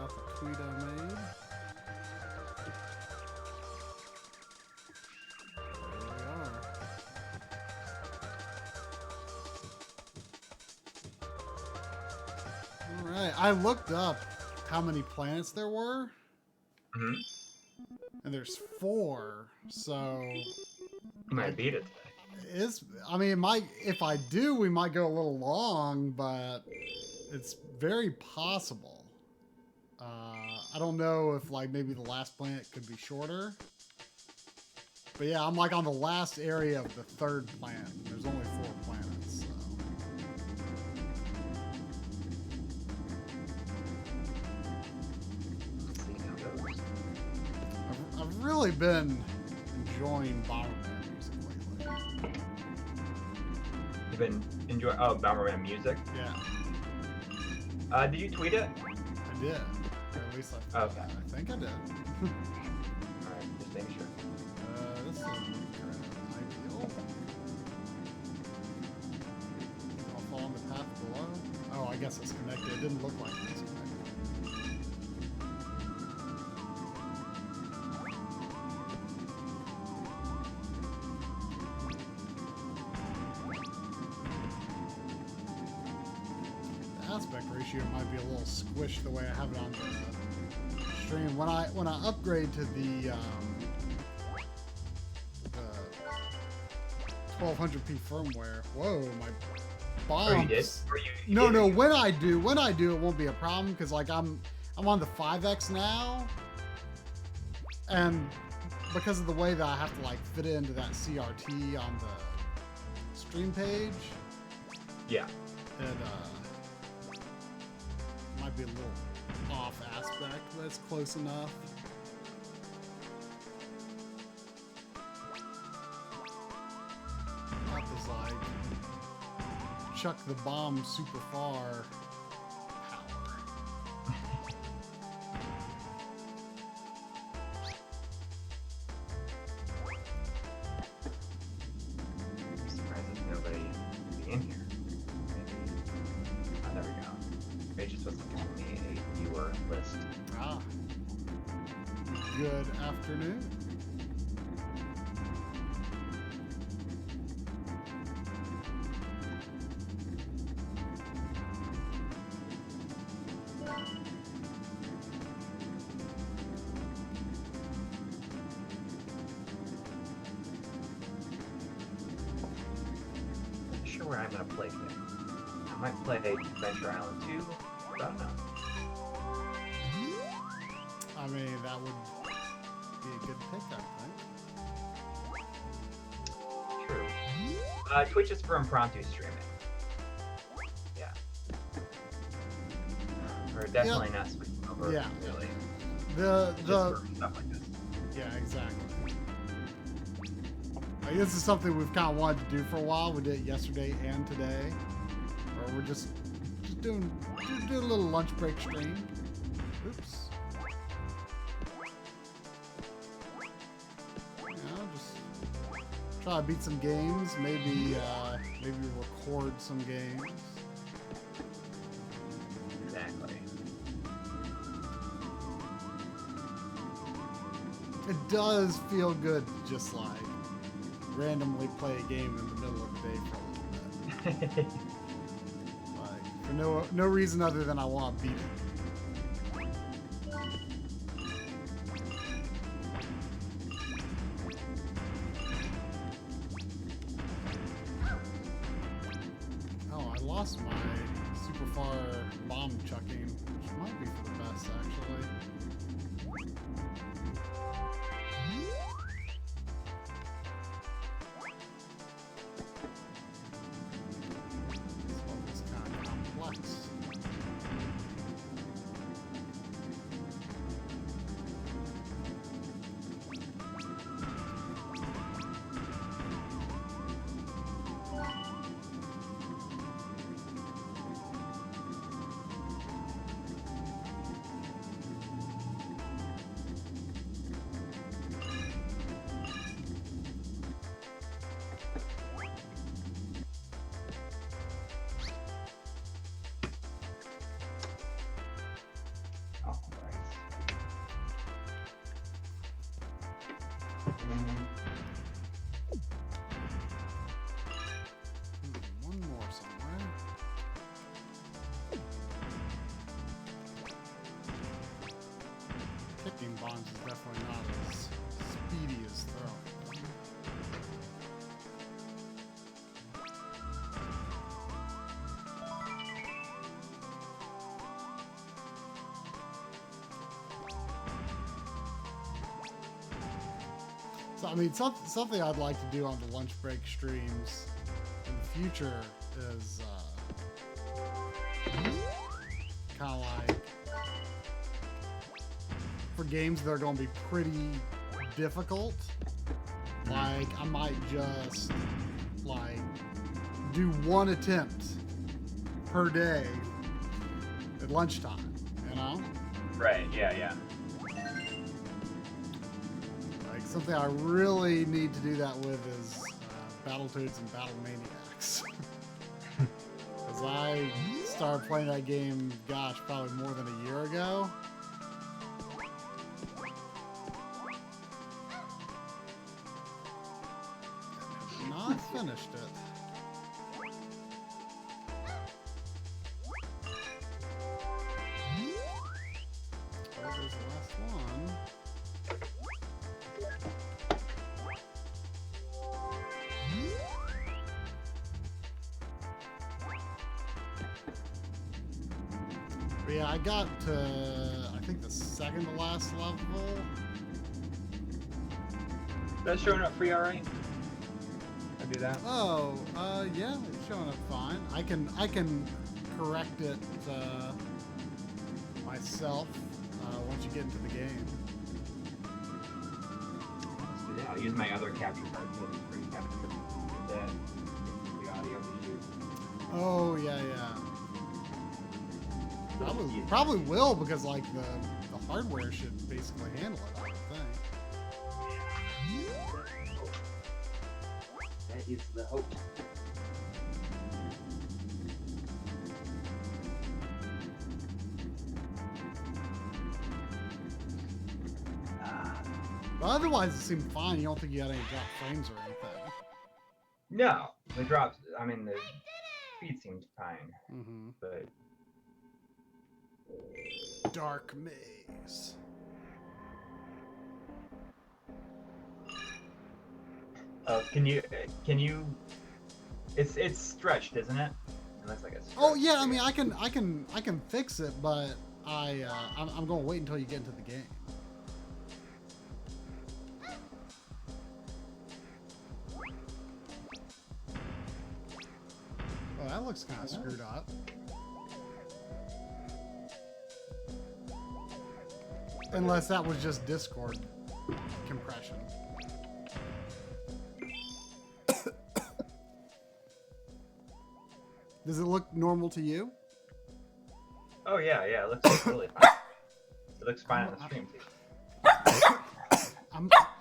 out the tweet I made. There we are. Alright, I looked up how many planets there were. Mm-hmm. And there's 4, so... You might beat it today. I mean, it might, if I do, we might go a little long, but it's very possible. I don't know if, like, maybe the last planet could be shorter. But yeah, I'm, like, on the last area of the 3rd planet. There's only 4 planets, so... Let's see how it goes. I've really been enjoying Bomberman music lately. You've been enjoying Bomberman music. Yeah. Did you tweet it? I did. Or at least Okay. I think I did. Alright, just making sure. This is ideal. I'll follow the path below. Oh, I guess it's connected. It didn't look like it was connected. Aspect ratio might be a little squished the way I have it on the stream. When I upgrade to the 1200p firmware, whoa, my bombs. Oh, you did? Or you No, did? no. When I do, it won't be a problem because like I'm on the 5X now, and because of the way that I have to like fit it into that CRT on the stream page, Yeah. it might be a little off aspect, but it's close enough. Not this like chuck the bomb super far power. I'm surprised there's nobody in here. Maybe. Oh, there we go. Maybe just was looking at me a viewer list. Ah. Good afternoon. Not sure where I'm gonna play today. I might play Adventure Island 2. I don't know. I mean, that would be a good pick, I think. True. Twitch is for impromptu streaming. Yeah. Or definitely not switching over. Yeah. Really. The Just for stuff like this. yeah, exactly. Like, this is something we've kind of wanted to do for a while. We did it yesterday and today, or we're just doing a little lunch break stream. Oops. You know, just try to beat some games. Maybe record some games. Exactly. It does feel good to just like randomly play a game in the middle of the day for a little bit. Like for no reason other than I want to beat it. Oh, I lost my super far bomb chucking, which might be for the best actually. This level's kind of complex. One more somewhere. Kicking bombs is definitely not as speedy as throwing. So, I mean, something I'd like to do on the lunch break streams in the future is kind of like for games that are going to be pretty difficult. Like, I might just like do one attempt per day at lunchtime, you know? Right. Yeah. Yeah. Like, something I really need to do that with is Battletoads and Battle Maniacs. Because I started playing that game, gosh, probably more than a year ago. And have not finished it. Oh, there's the last one. But yeah, I got to, I think, the second to last level. That's showing up for you, alright? I do that. Oh, yeah, it's showing up fine. I can correct it myself once you get into the game. Yeah, I'll use my other capture card so it's pretty capture the audio to use. Oh yeah, yeah. Probably will, because like the hardware should basically handle it, I would think. That is the hope. But otherwise, it seemed fine. You don't think you had any drop frames or anything? No, the drops. I mean, the speed seemed fine, Mm-hmm. but Dark Maze. can you? It's stretched, isn't it? It looks like it's. Oh yeah, I mean, I can fix it, but I'm gonna wait until you get into the game. Oh, that looks kind of screwed up. Unless that was just Discord compression. Does it look normal to you? Oh yeah, it looks really fine. It looks fine on the stream too.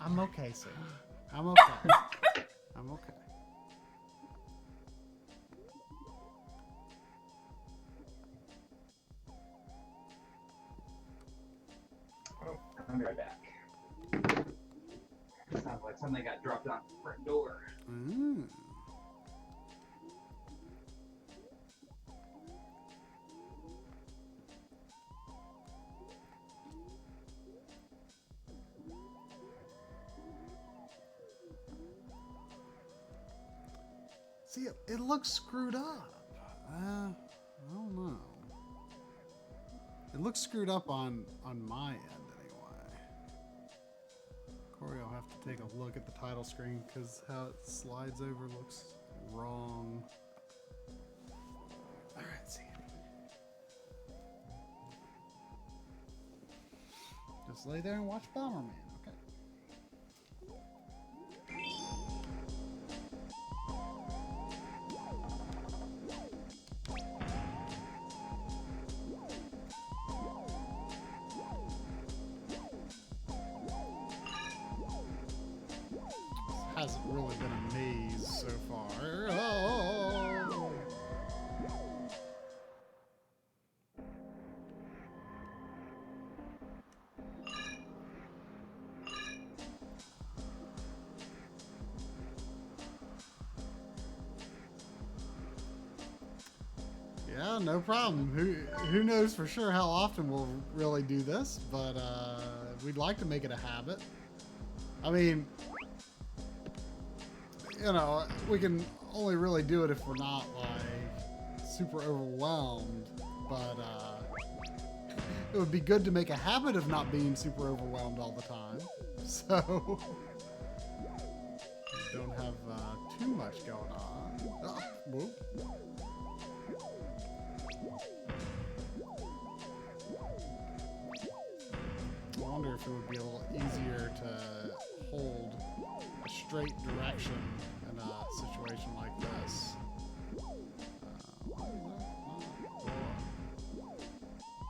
I'm okay, sir. I'm okay. I'm okay. Oh, I'll be right back. Sounds like something got dropped off the front door. Mm. See, it looks screwed up. I don't know. It looks screwed up on my end anyway. Corey, I'll have to take a look at the title screen because how it slides over looks wrong. All right, Sandy. Just lay there and watch Bomberman, okay? Hasn't really been a maze so far. Oh. Yeah, no problem. Who knows for sure how often we'll really do this, but we'd like to make it a habit. I mean, you know, we can only really do it if we're not like super overwhelmed, but it would be good to make a habit of not being super overwhelmed all the time. So don't have too much going on. Oh, whoop. I wonder if it would be a little easier to hold a straight direction in a situation like this.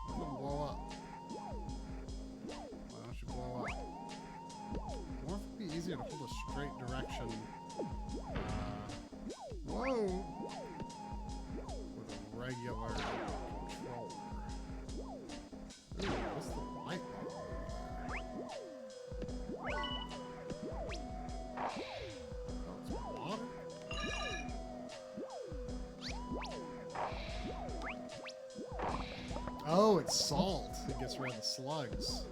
Why don't blow up? Why don't you blow up? I wonder if it'd be easier to hold a straight direction. Whoa! With a regular controller. Ooh, what's the light bulb over there? Oh, it's water? Oh, it's salt. It gets rid of the slugs.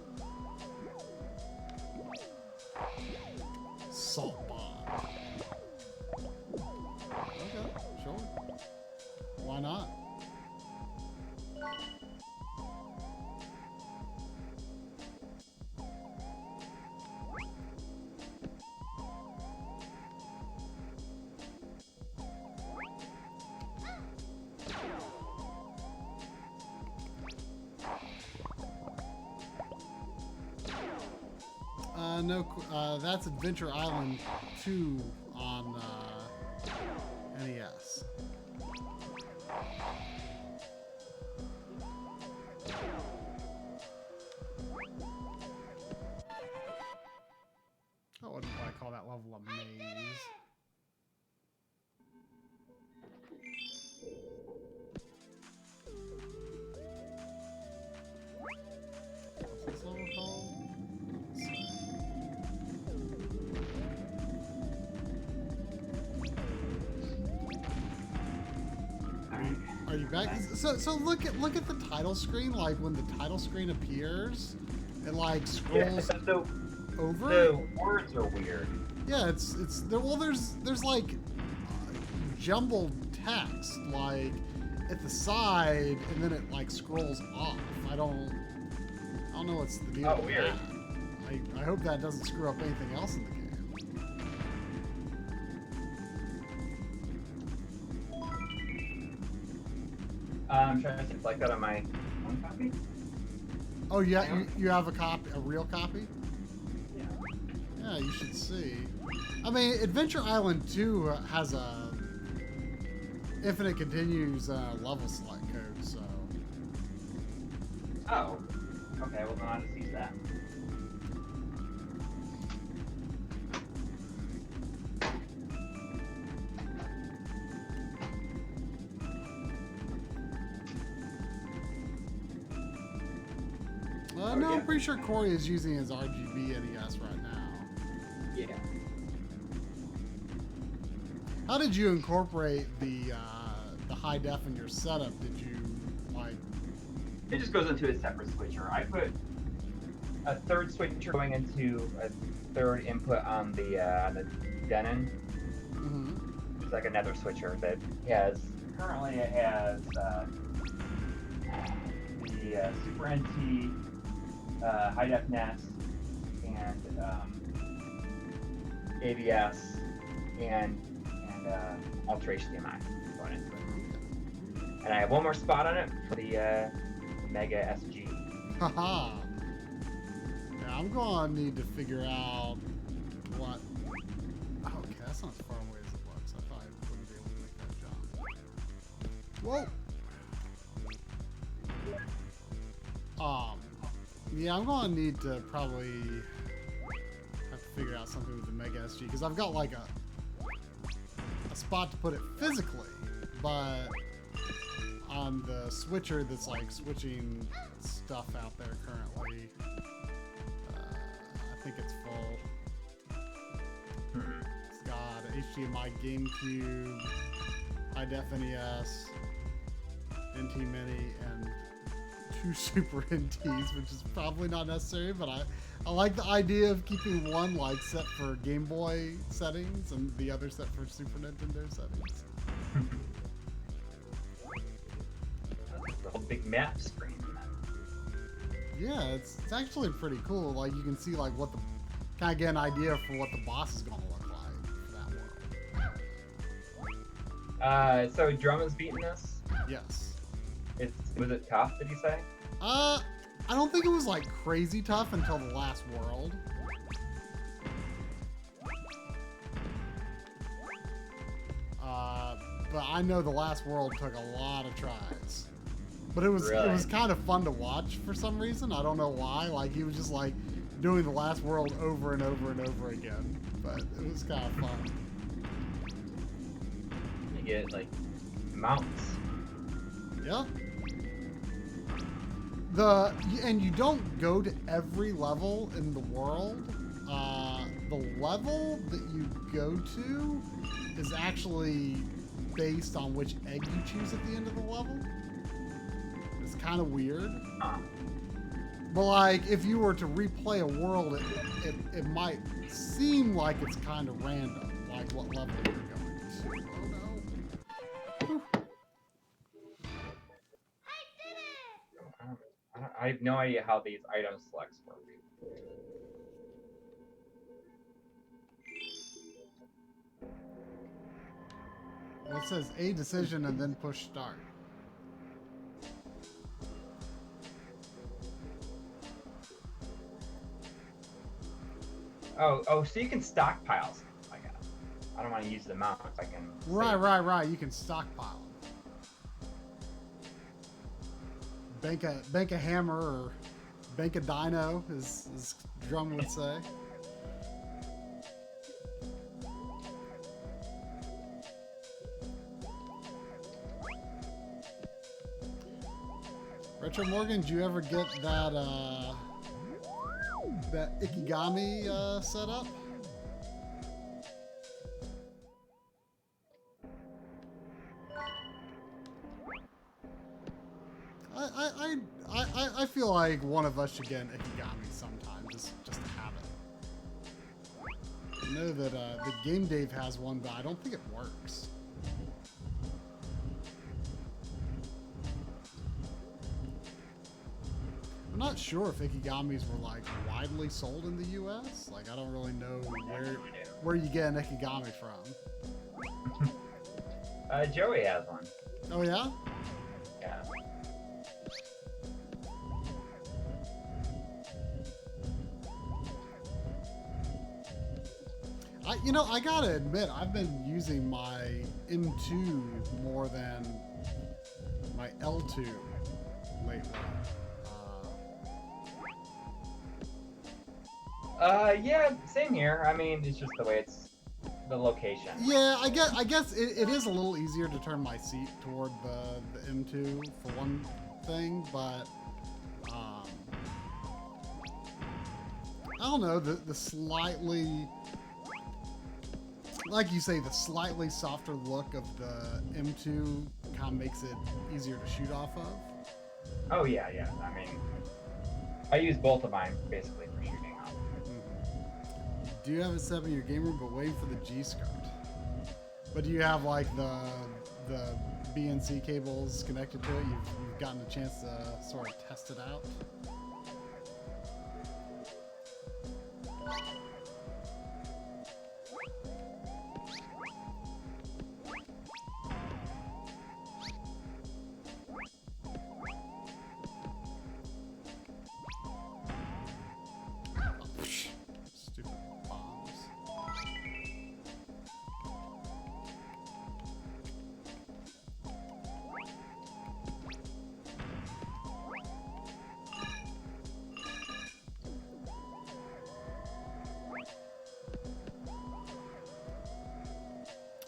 Salt bomb. Okay, sure. Why not? No, that's Adventure Island 2 on NES. I wouldn't probably call that level a maze. What's this level called? Let's see. Are you back? So look at the title screen. Like when the title screen appears, it like scrolls over. The words are weird. Yeah, it's there. Well, there's like jumbled text like at the side, and then it like scrolls off. I don't know what's the deal. Oh, with weird. that. I hope that doesn't screw up anything else in the game. I'm trying to see if like that on my own copy. Oh yeah, you have a copy, a real copy? Yeah. Yeah, you should see. I mean, Adventure Island 2 has a infinite continues level select code, so. Oh. Okay, well then I'll just use that. No, yeah. I'm pretty sure Corey is using his RGB NES right now. Yeah. How did you incorporate the high def in your setup? Did you like? It just goes into a separate switcher. I put a third switcher going into a third input on the Denon. Mm-hmm. There's like another switcher that has currently it has the Super NT high def NES and ABS and Ultra HDMI going into it. And I have one more spot on it for the Mega SG. Haha. Yeah, I'm gonna need to figure out what. Oh, okay, that's not as far away as it looks. I thought I wouldn't be able to make that jump. Whoa. Yeah, I'm gonna need to probably have to figure out something with the Mega SG because I've got like a spot to put it physically, but on the switcher that's like switching stuff out there currently, I think it's full. It's got HDMI GameCube, high def NES, NT Mini and 2 Super NTs, which is probably not necessary, but I like the idea of keeping one like set for Game Boy settings and the other set for Super Nintendo settings. The whole big map screen. Yeah, it's actually pretty cool. Like you can see like what the kind of get an idea for what the boss is gonna look like for that world. So Drum has beaten this. Yes. Was it tough? Did you say? I don't think it was like crazy tough until the last world. But I know the last world took a lot of tries. But it was Really? kind of fun to watch for some reason. I don't know why. Like he was just like doing the last world over and over and over again. But it was kind of fun. You get like mounts. Yeah. And you don't go to every level in the world. The level that you go to is actually based on which egg you choose at the end of the level. It's kind of weird. But like, if you were to replay a world, it might seem like it's kind of random, like what level you're going to. Oh no. I have no idea how these item selects work. Well, it says a decision and then push start. Oh, so you can stockpile stuff, I guess. I don't want to use the mounts. I can. Right. You can stockpile them. Bank a hammer or bank a dino, as Drum would say. Retro Morgan, did you ever get that that Ikigami set up? I feel like one of us should get an Ikigami sometime, just to have it. I know that the Game Dave has one, but I don't think it works. I'm not sure if Ikigamis were like widely sold in the U.S. Like I don't really know where you get an Ikigami from. Joey has one. Oh yeah? Yeah. I gotta admit, I've been using my M2 more than my L2 lately. Yeah, same here. I mean, it's just the way it's the location. Yeah, I guess it is a little easier to turn my seat toward the M2 for one thing, but I don't know, the slightly, like you say, the slightly softer look of the M2 kind of makes it easier to shoot off of. Oh yeah. I mean, I use both of mine basically for shooting off. Do you have it set up in your game room, but waiting for the G-Skirt? But do you have like the BNC cables connected to it? You've gotten a chance to sort of test it out? Stupid bombs.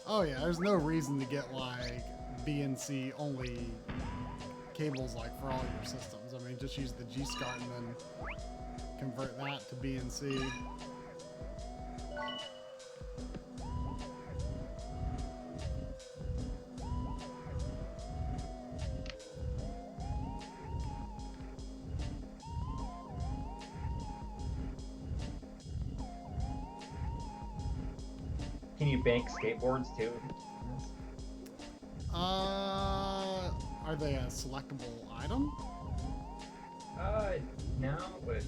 Oh yeah, there's no reason to get like BNC only cables like for all your systems. I mean, just use the G-Skirt and then convert that to BNC. Can you bank skateboards too? Are they a selectable item? No, but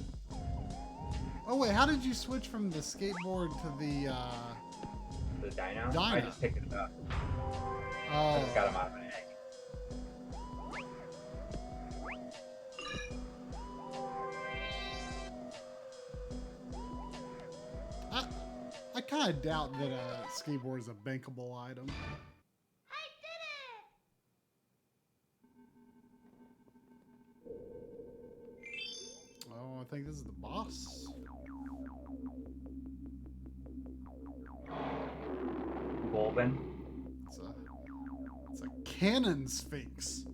Oh wait, how did you switch from the skateboard to the the dino. Dino. I just picked it up. I Oh, just got them out of an egg. I kind of doubt that a skateboard is a bankable item. Oh, I think this is the boss. Golden. It's a cannon sphinx.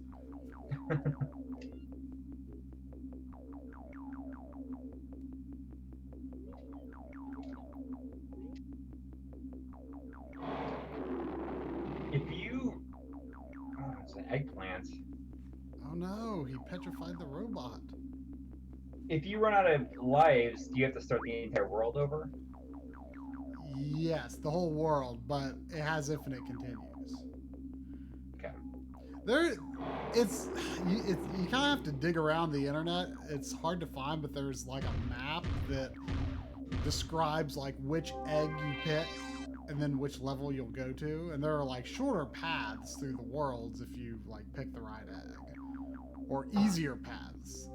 If you, oh, it's an eggplant. Oh no, he petrified the robot. If you run out of lives, do you have to start the entire world over? Yes, the whole world, but it has infinite continues. Okay. It's you kind of have to dig around the internet. It's hard to find, but there's like a map that describes like which egg you pick and then which level you'll go to. And there are like shorter paths through the worlds if you like pick the right egg, or easier paths.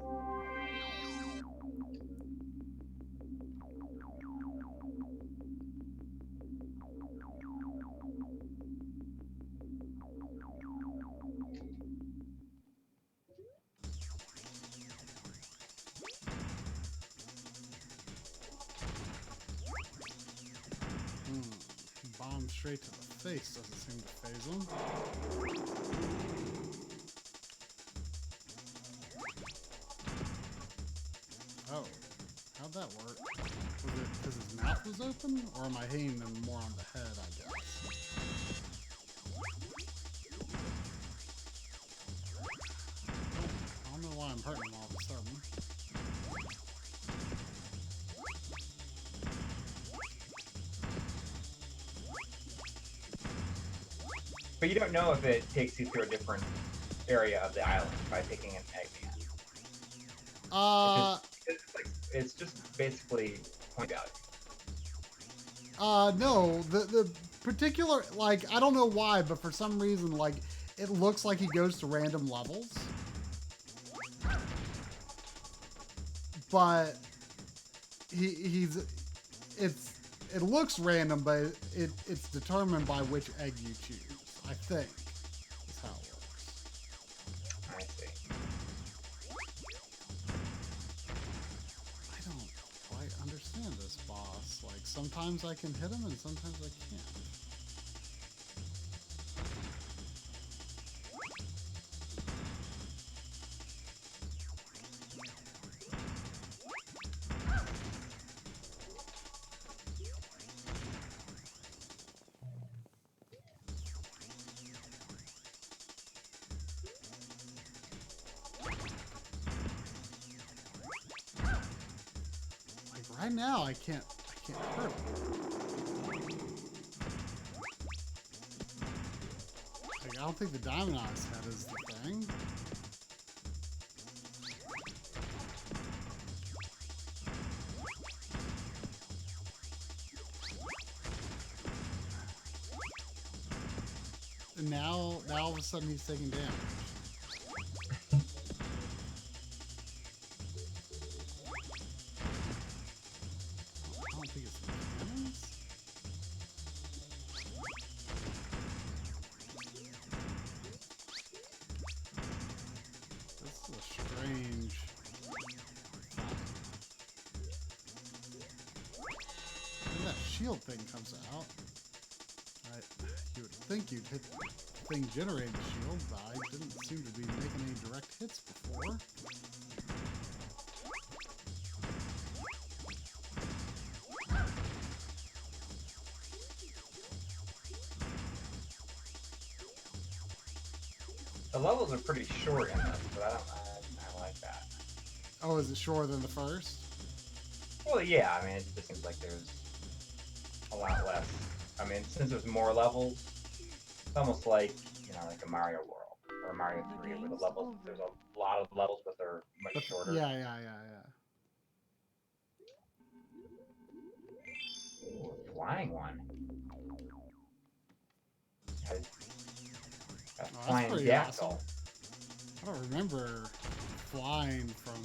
Bomb straight to the face doesn't seem to phase him. Oh, how'd that work? Was it because his mouth was open, or am I hitting him more on the head, I guess? I don't know why I'm hurting him all of a sudden. But you don't know if it takes you through a different area of the island by picking an Eggman. It's just basically point value. No, the particular, like, I don't know why, but for some reason, like, it looks like he goes to random levels. But it looks random, but it's determined by which egg you choose, I think, is how it works. I see. I don't quite understand this boss. Like, sometimes I can hit him and sometimes I can't. Right now, I can't hurt him. Like, I don't think the Diamond Eyes head is the thing. And now all of a sudden he's taking damage. Shield thing comes out. You would think you'd hit the thing generating the shield, but I didn't seem to be making any direct hits before. The levels are pretty short in this, but I like that. Oh, is it shorter than the first? Well, yeah, I mean, it just seems like there's a lot less I mean, since there's more levels, it's almost like, you know, like a Mario World or Mario 3, where the levels, there's a lot of levels, but they're much But shorter. yeah. Ooh, a flying one. A That's flying pretty dactyl. awesome. I don't remember flying from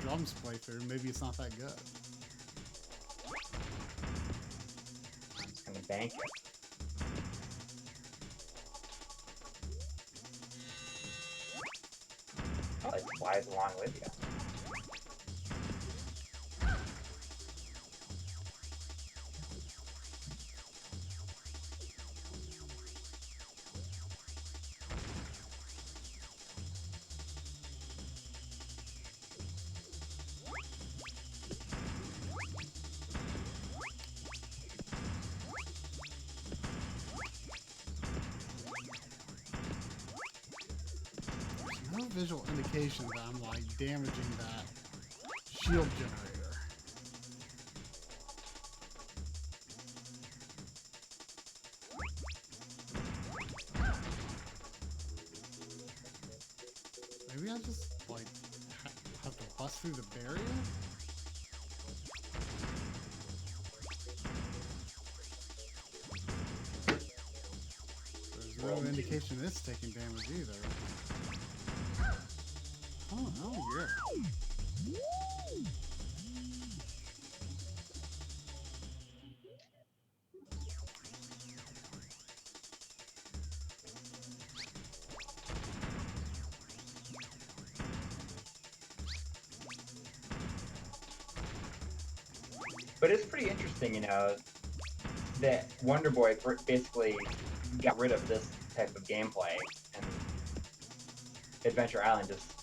Drums playthrough. Maybe it's not that good. I'm just gonna bank it. Oh, it flies along with you. No visual indication that I'm like damaging that shield generator. Maybe I just like have to bust through the barrier? There's no indication it's taking damage either. Oh yeah. But it's pretty interesting, you know, that Wonder Boy basically got rid of this type of gameplay, and Adventure Island just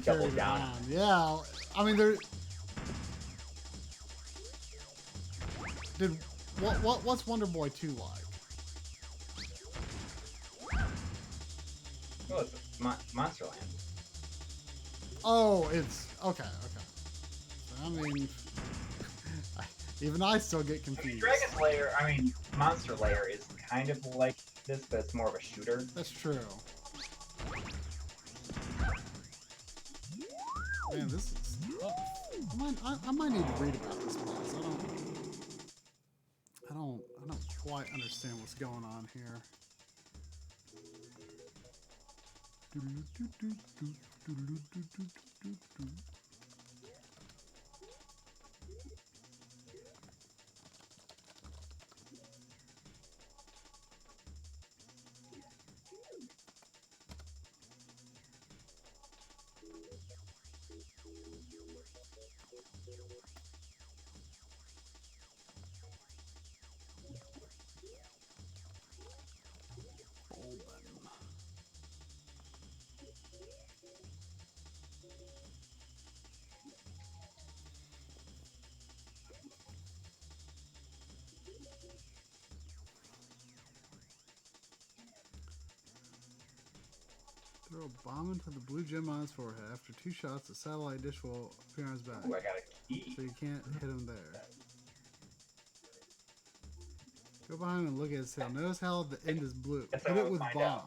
doubled down. On. Yeah, I mean there. What's Wonder Boy 2 like? Oh, it's Monsterland. Oh, it's okay. So, I mean, even I still get confused. Dragon's Lair, I mean, Monster Lair is kind of like this, but it's more of a shooter. That's true. Man, this is tough. I might need to read about this place. I don't quite understand what's going on here. Throw a bomb into the blue gem on his forehead. After 2 shots, the satellite dish will appear on his back. Ooh, I got a key. So you can't hit him there. Go behind him and look at his tail. Notice how the end is blue. That's Hit how it we'll with find bombs. out.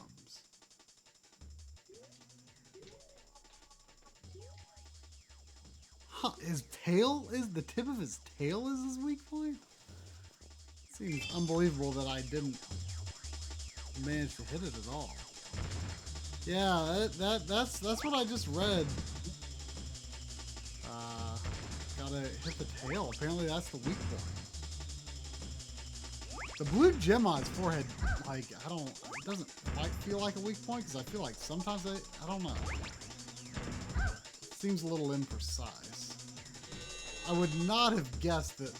Huh, his tail is the tip of his tail is his weak point? Seems unbelievable that I didn't manage to hit it at all. Yeah, that's what I just read. Gotta hit the tail. Apparently that's the weak point. The blue gem on his forehead, like, it doesn't quite feel like a weak point, because I feel like sometimes I don't know. Seems a little imprecise. I would not have guessed that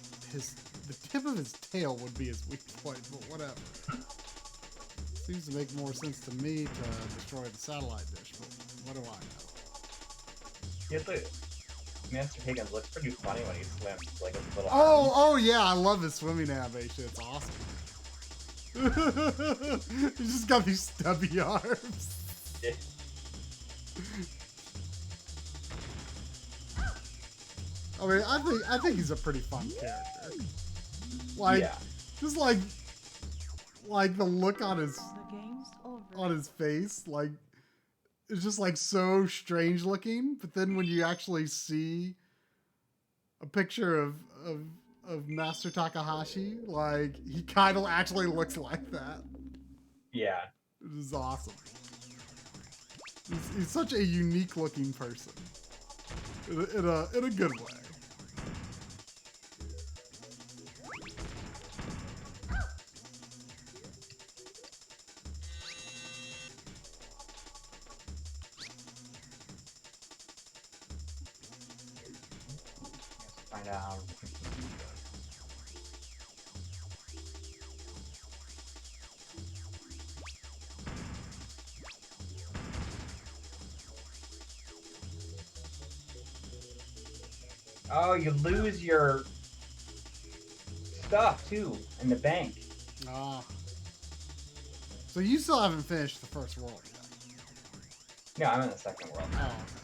the tip of his tail would be his weak point, but whatever. Seems to make more sense to me to destroy the satellite dish, but what do I know? Yeah, look, Master Higgins looks pretty funny when he swims, like a little. Oh yeah, I love his swimming animation. It's awesome. He's just got these stubby arms. Yeah. I mean, I think he's a pretty fun character. Like, Yeah. Just like the look on his The game's over. face, like it's just like so strange looking. But then when you actually see a picture of Master Takahashi, like he kind of actually looks like that. Yeah. It is awesome. He's such a unique looking person in a good way. Find out how. Oh, you lose your stuff too in the bank. Ah. So you still haven't finished the first world yet? No, I'm in the second world. Oh, okay.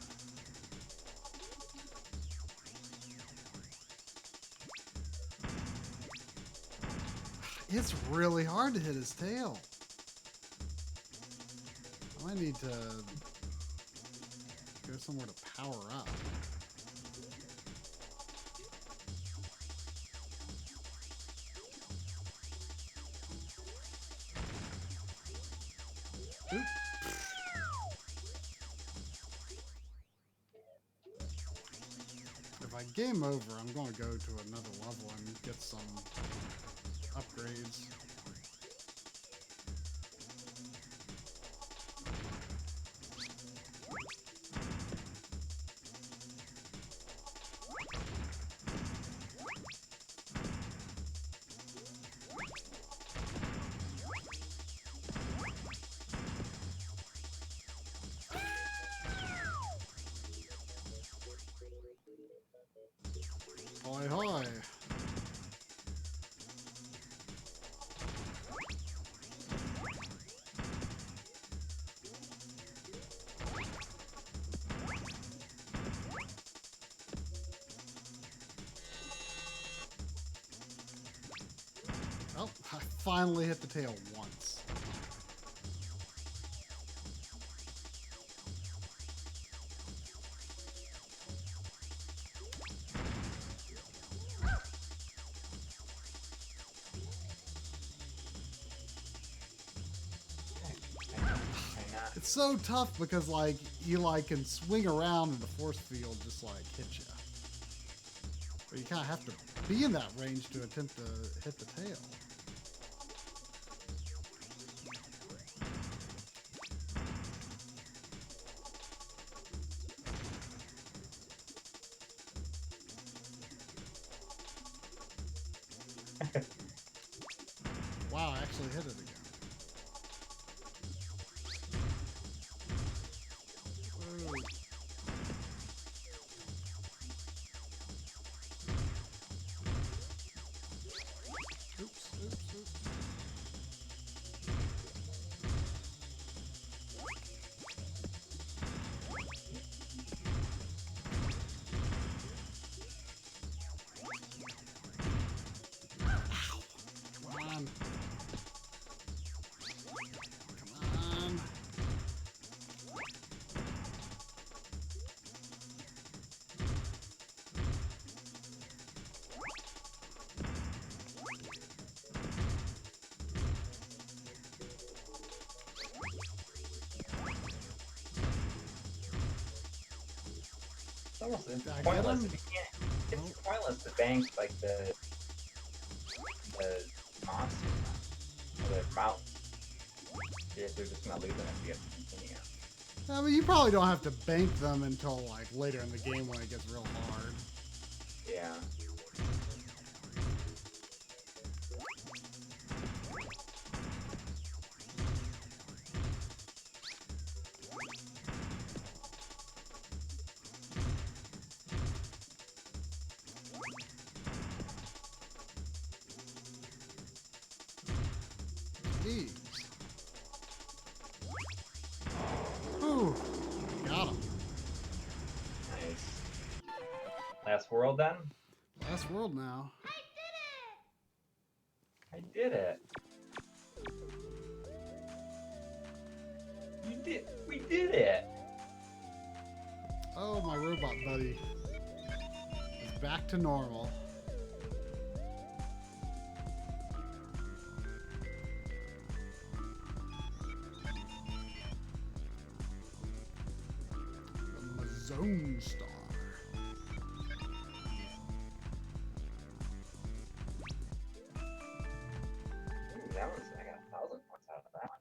It's really hard to hit his tail. I might need to go somewhere to power up. Oop. If I game over, I'm going to go to another level and get some upgrades. Hoy hoy. Oh, I finally hit the tail once. It's so tough because like you like can swing around and the force field just like hit you. But you kind of have to be in that range to attempt to hit the tail. Wow, I actually hit it again. Whoa. Oops, oops, oops. Come on. Come on. It's almost Did I get pointless him? if you can't. It's pointless to bank like the monsters or the mounts. If they're just gonna lose them if you have to continue. I mean, you probably don't have to bank them until like later in the game when it gets real hard. Yeah. Jeez. Ooh, got him. Nice. Last world then? Last world now. I did it. We did it. Oh, my robot buddy is back to normal. The Mazone Star. Ooh, that one's, I got 1,000 points out of that one.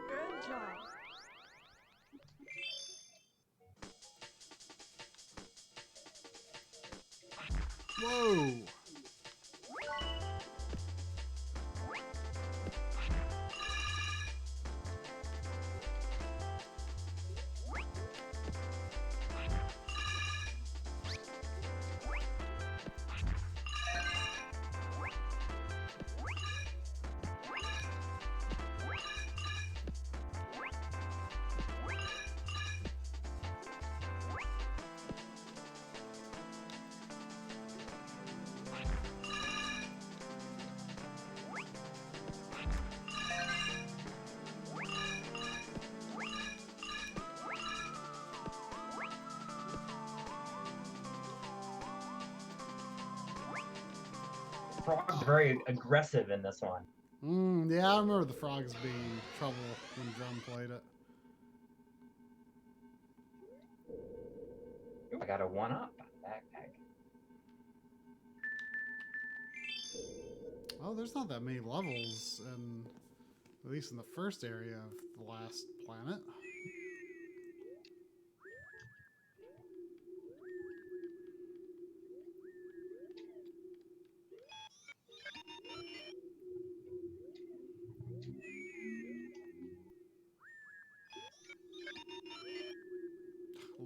Good job. Whoa! Frog's very aggressive in this one. Yeah, I remember the frogs being trouble when Drum played it. Ooh, I got a 1-up on backpack. Oh, there's not that many levels in, at least in the first area of the last planet.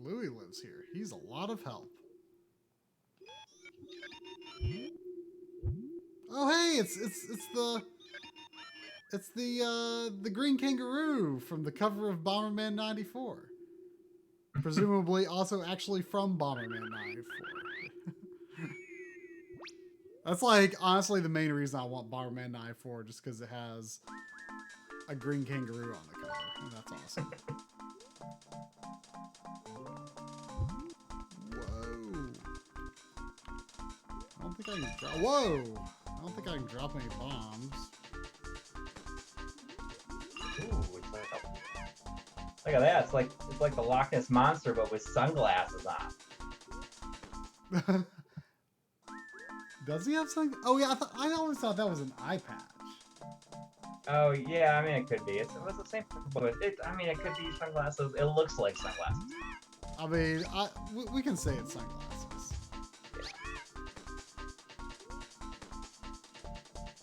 Louis lives here. He's a lot of help. Oh, hey, it's the green kangaroo from the cover of Bomberman 94. Presumably also actually from Bomberman 94. That's like honestly the main reason I want Bomberman 94, just because it has a green kangaroo on the cover. And that's awesome. Whoa. I don't think I can drop. Whoa! I don't think I can drop any bombs. Ooh, it's like look at that. It's like the Loch Ness Monster, but with sunglasses on. Does he have some? Oh yeah, I always thought that was an eye patch. Oh yeah, I mean it could be. It was the same, but I mean it could be sunglasses. It looks like sunglasses. I mean, we can say it's sunglasses.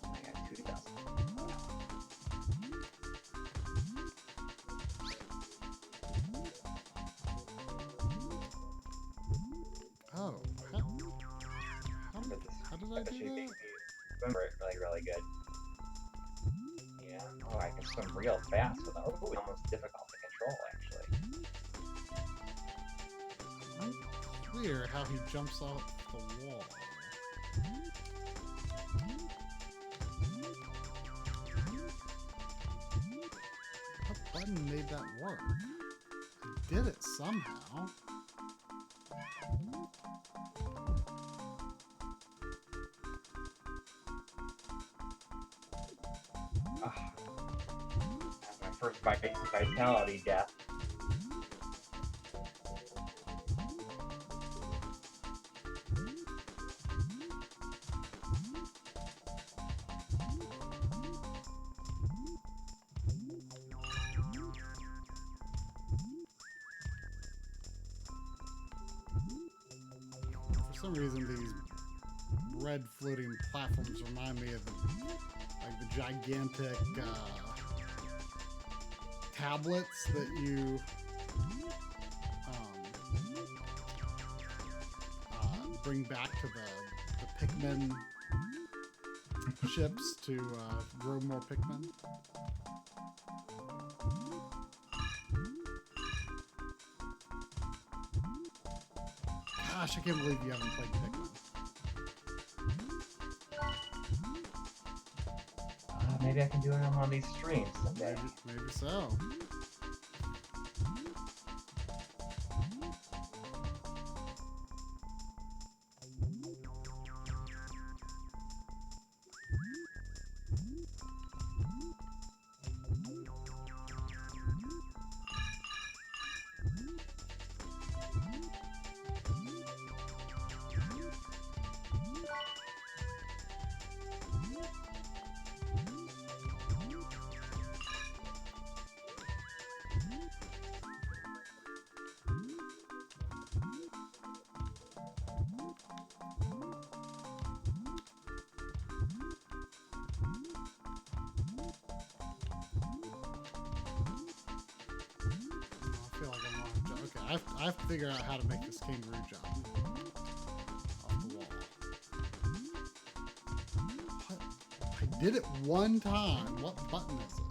I got 2,000. Oh, how did I do that? Remember it really good. Yeah. Oh, I can swim real fast with it. Oh, it's almost difficult to control actually. Unclear how he jumps off the wall. What button made that work? It did it somehow. That's my first vitality death. For some reason, these red floating platforms remind me of the gigantic tablets that you bring back to the Pikmin ships to grow more Pikmin. Gosh, I can't believe you haven't played Pikmin. Maybe I can do it on one of these streams someday. Maybe so. I feel like I'm on. Okay, I have to figure out how to make this kangaroo jump off the wall. What? I did it one time. What button is it?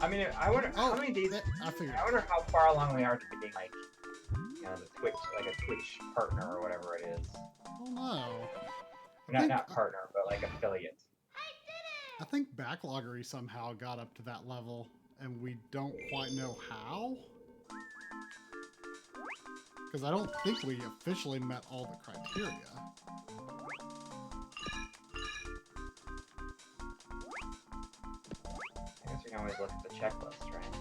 I mean, I wonder how many days. I figured. I wonder how far along we are to being like, you know, the Twitch, like a Twitch partner or whatever it is. Oh no. Not partner, but like affiliate. I think Backloggery somehow got up to that level, and we don't quite know how. Because I don't think we officially met all the criteria. I guess we can always look at the checklist, right?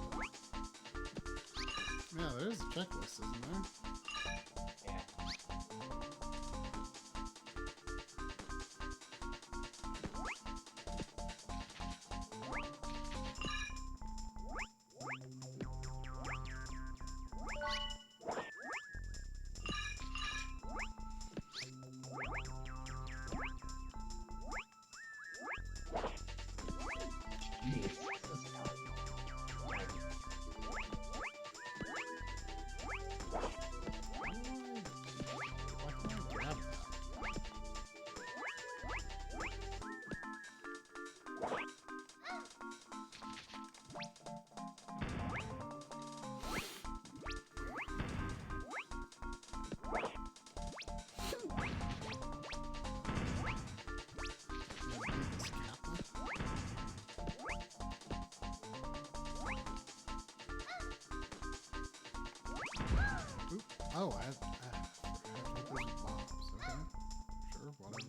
Yeah, there's a checklist, isn't there? Yeah. Jeez, this is tough. Why can't I grab that? Oop. Oh, I have to hit those bombs. Okay. Sure, whatever.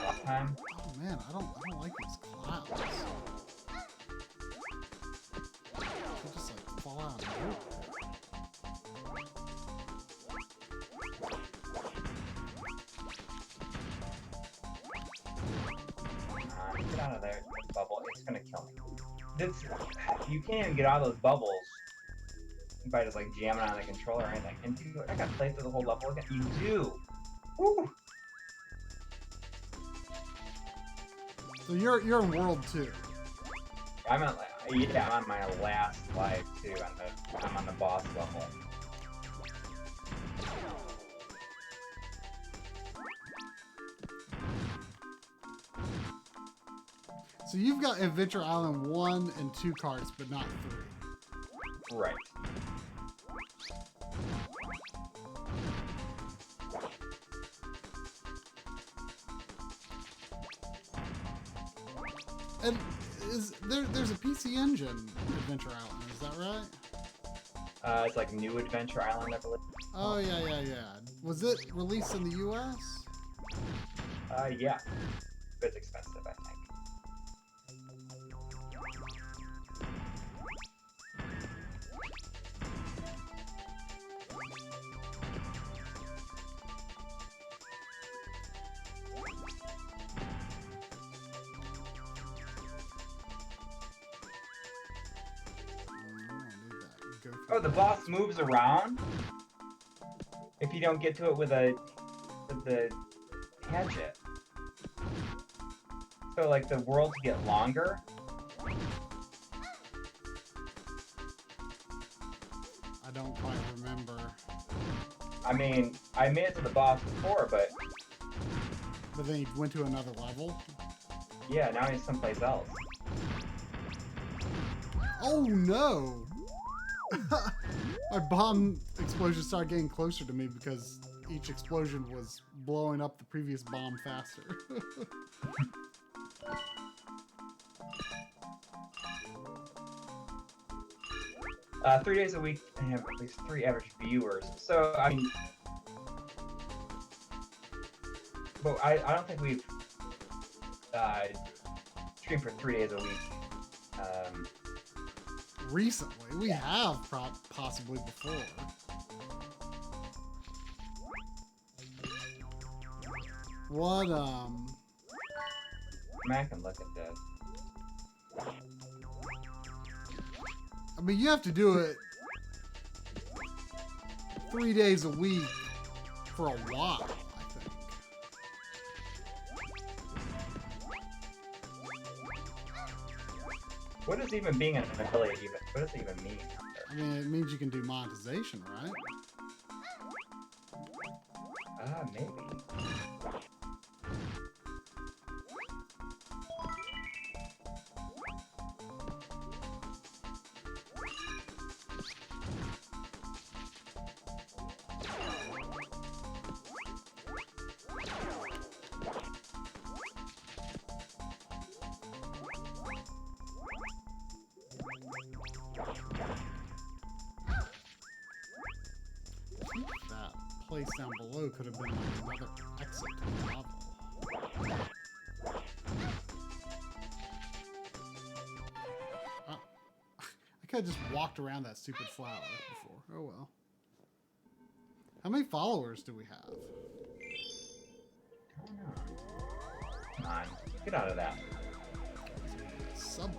Last time. Oh man, I don't like these clouds. They just like fall out of nowhere. Get out of there, bubble. It's gonna kill me. This, you can't even get out of those bubbles by just like jamming on the controller or anything. And dude, I gotta play through the whole level again. You do. Woo! So you're in World 2. I'm on, yeah, I'm on my last life too. I'm on the boss level. So you've got Adventure Island 1 and 2 cards, but not 3. Right. And there's a PC Engine Adventure Island, is that right? It's like New Adventure Island, I believe. Oh yeah. Was it released in the US? Yeah. but it's expensive, I think. Oh, the boss moves around if you don't get to it with the hatchet. So like the worlds get longer. I don't quite remember. I mean, I made it to the boss before, but But then you went to another level. yeah, now he's someplace else. Oh no! My bomb explosion started getting closer to me because each explosion was blowing up the previous bomb faster. 3 days a week and have at least 3 average viewers. So I mean, but I don't think we've streamed for 3 days a week. Recently, we have possibly before. What I mean, I can look at this. I mean, you have to do it 3 days a week for a while, I think. What does even being an affiliate even? What does it even mean? I mean, it means you can do monetization, right? Maybe. I think that place down below could have been like another exit to the level. I could have just walked around that stupid flower before. Oh well. How many followers do we have? I don't know. Come on, get out of that. Sub.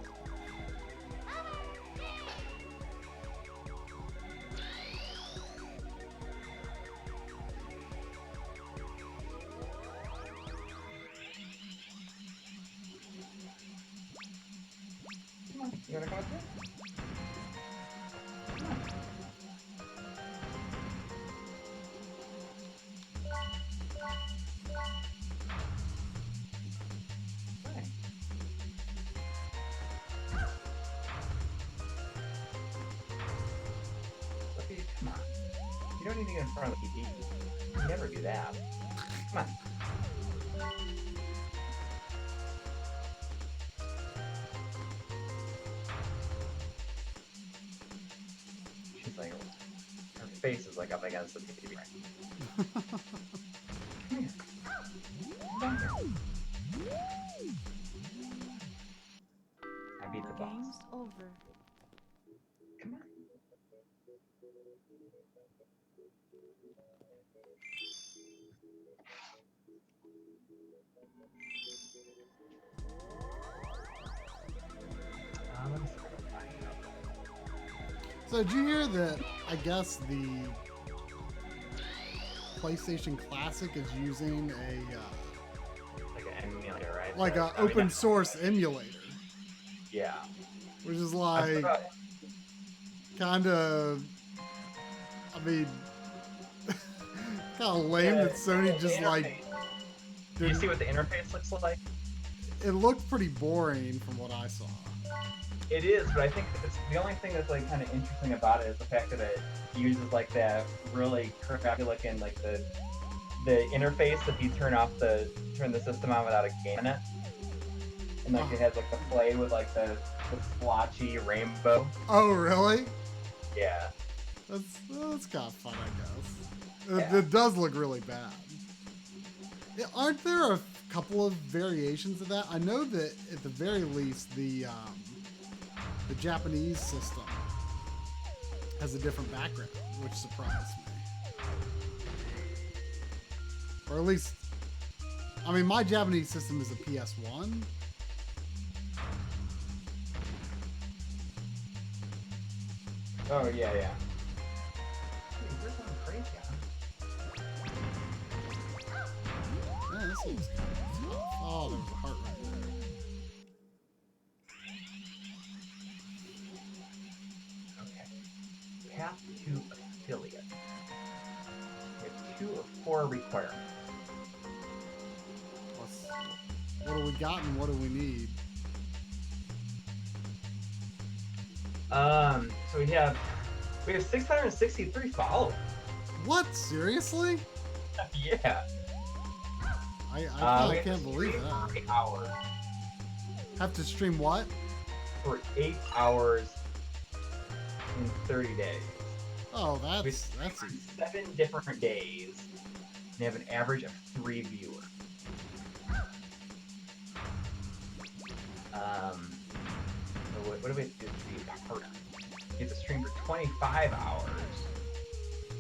Come on, you wanna come up here? Hey. Look at you, come on. You don't need to get in front of the TV. You never do that. Come on. She's like, her face is like up against the TV. Come here. Come here. I beat the boss. Game's over. Come on. Let me see if I can find it. So did you hear that? I guess the PlayStation Classic is using Like an emulator, right? like a I mean, open source emulator, Yeah. which is I like forgot- kind of. I mean, kind of lame that Sony the just like. interface. Do you see what the interface looks like? It looked pretty boring from what I saw. It is, but I think it's the only thing that's like kind of interesting about it is the fact that it uses like that really crappy looking like the interface if you turn the system on without a game in it, and like it has like the play with like the splotchy rainbow. Oh really? Yeah. That's kind of fun, I guess. Yeah. It does look really bad. Aren't there a couple of variations of that. I know that at the very least, the Japanese system has a different background, which surprised me. Or at least, I mean, my Japanese system is a PS1. Oh yeah, yeah. Dude, we're going crazy, huh? Yeah, this looks kind of tough. Oh, there's a heart right there. Okay. Path to affiliate. We have 2 of 4 requirements. What do we got and what do we need? So we have 663 followers. What? Seriously? Yeah. I We have can't to believe stream that. for 8 hours. Have to stream what? For 8 hours in 30 days. Oh, We that's stream easy. on 7 different days. And they have an average of 3 viewers. So what do we have to do to be a partner? You have to stream for 25 hours,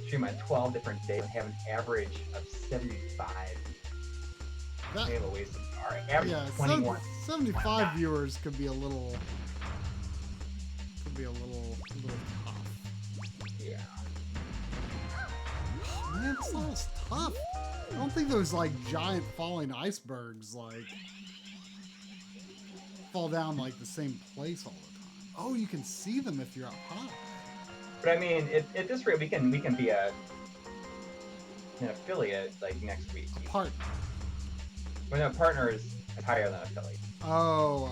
stream on 12 different days, and have an average of 75. That, We have a ways to our average yeah, is 21. 75 viewers could be a little tough. Yeah. Man, this level's tough. I don't think those like giant falling icebergs like fall down like the same place all the time. Oh, you can see them if you're up high. But I mean, at this rate, we can be an affiliate like next week. Partner. When a partner is higher than affiliate. Oh.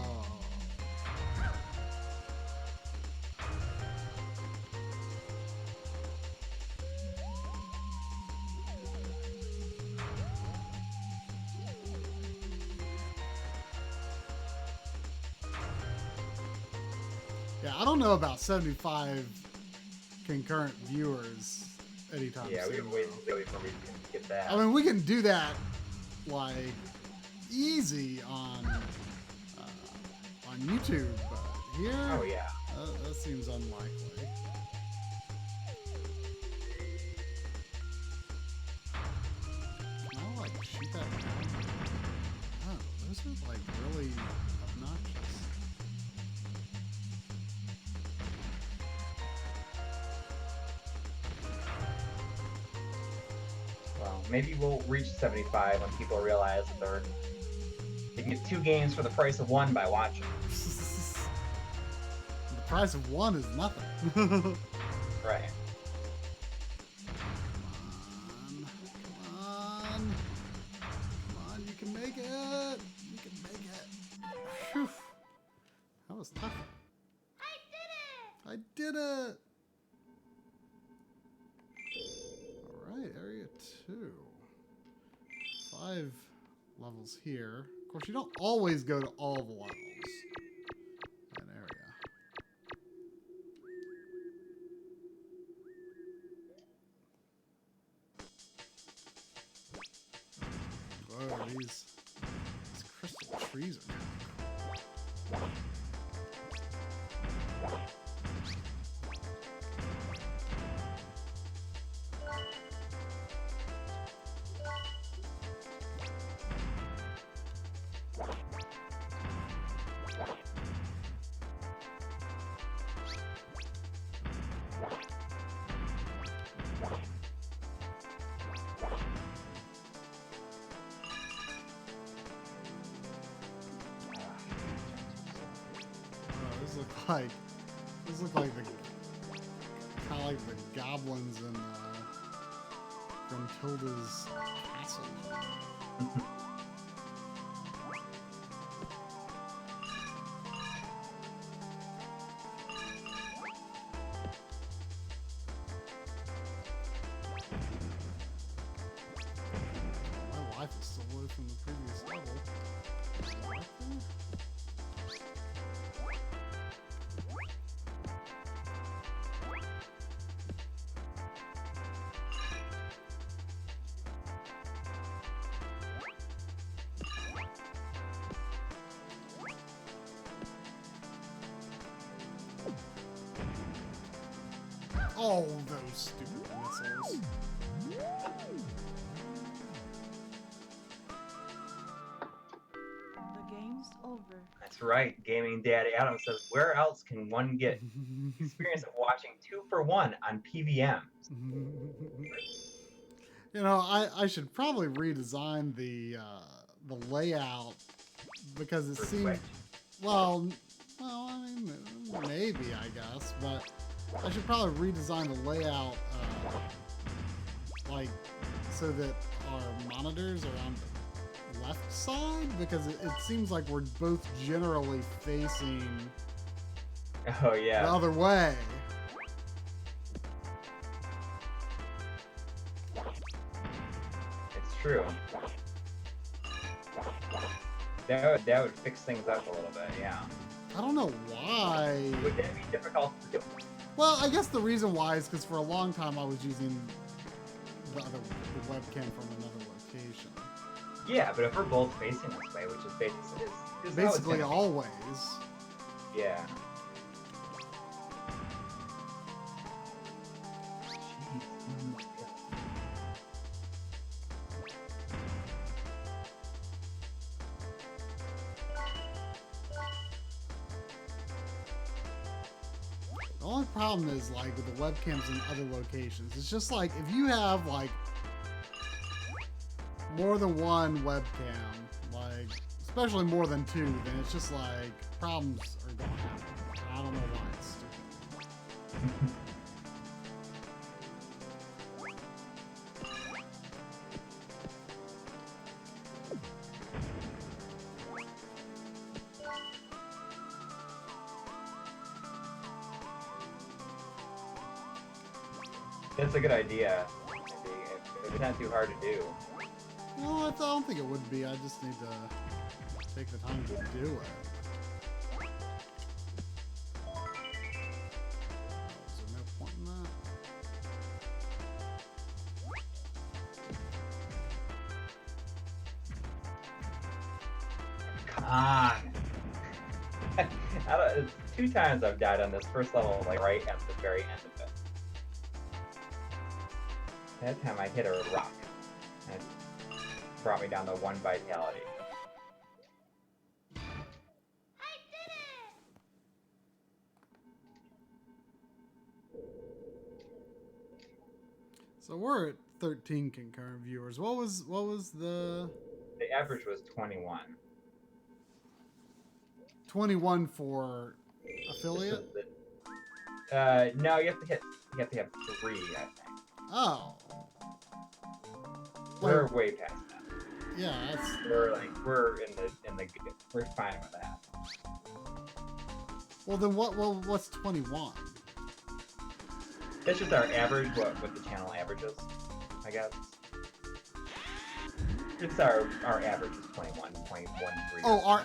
Yeah, I don't know about 75 concurrent viewers anytime Yeah, we soon. have ways before we can get that. I mean, we can do that like easy on YouTube, but here, Oh yeah. that seems unlikely. Can I like shoot that down? Oh, those are like really obnoxious. Well, maybe we'll reach 75 when people realize that they can get 2 games for the price of 1 by watching. The price of one is nothing. Right. Come on, you can make it. You can make it. Phew. That was tough. I did it. All right, area 2. 5 levels here. Of course, you don't always go to all the levels in an area. Whoa, these crystal trees are kind of cool. These look like the kind of like the goblins in Gruntilda's castle. My life is still low from the previous level. What the? Oh, those stupid missiles. The game's over. That's right. Gaming Daddy Adam says, where else can one get experience of watching 2-for-1 on PVM? You know, I should probably redesign the layout because it For seems Switch. well, I mean, maybe I guess, but I should probably redesign the layout, like so that our monitors are on the left side because it seems like we're both generally facing Oh the yeah. other way. It's true. That would fix things up a little bit, yeah. I don't know why. Would that be difficult to do? Well, I guess the reason why is because for a long time I was using the webcam from another location. Yeah, but if we're both facing this way, which is basically is how it's Basically, gonna be. always. Yeah. The only problem is like with the webcams in other locations. It's just like if you have like more than one webcam, like especially more than two, then it's just like problems are going to happen. I don't know why it's stupid. That's a good idea. If it's not too hard to do. No, I don't think it would be. I just need to take the time to do it. Oh, is there no point in that? Come on. I don't, it's 2 times I've died on this first level, like right at the very end of it. That time I hit a rock. And it brought me down to 1 vitality. So we're at 13 concurrent viewers. What was the The average was 21. 21 for affiliate? No, you have to have 3, I think. Oh. We're Wait, way past that. yeah, that's We're in the we're fine with that. well. Then what's 21? That's just our average, what the channel averages, I guess. It's our average is 21.13. Oh,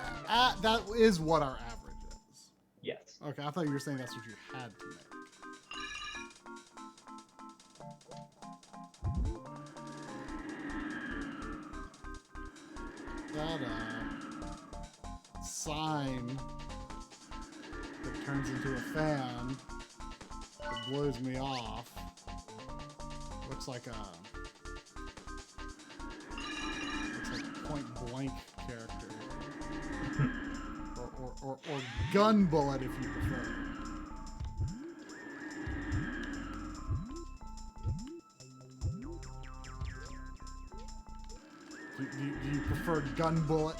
that is what our average is. Yes. Okay, I thought you were saying that's what you had to make. That sign that turns into a fan that blows me off looks like a point blank character. or gun bullet if you prefer. Do you prefer gun bullet?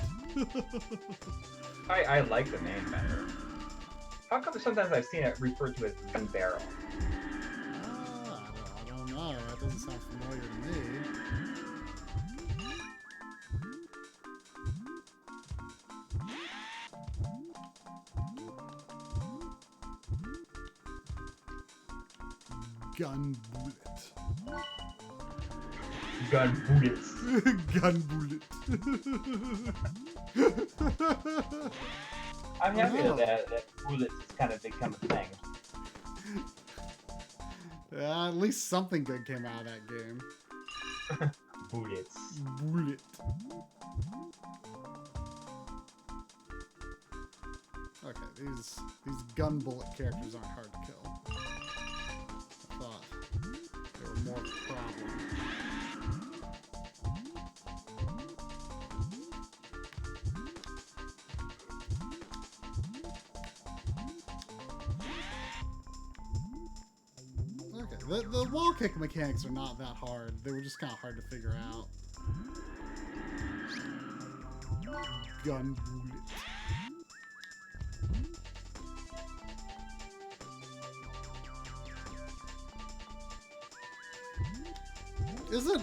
I like the name better. How come sometimes I've seen it referred to as gun barrel? I don't know. That doesn't sound familiar to me. Gun bullet. Gun bullets. Gun bullet. I'm happy Oh. that bullets has kind of become a thing. Yeah, at least something good came out of that game. Bullets. Bullet. Okay, these gun bullet characters aren't hard to kill. I thought The wall kick mechanics are not that hard. They were just kind of hard to figure out. Gun bullet.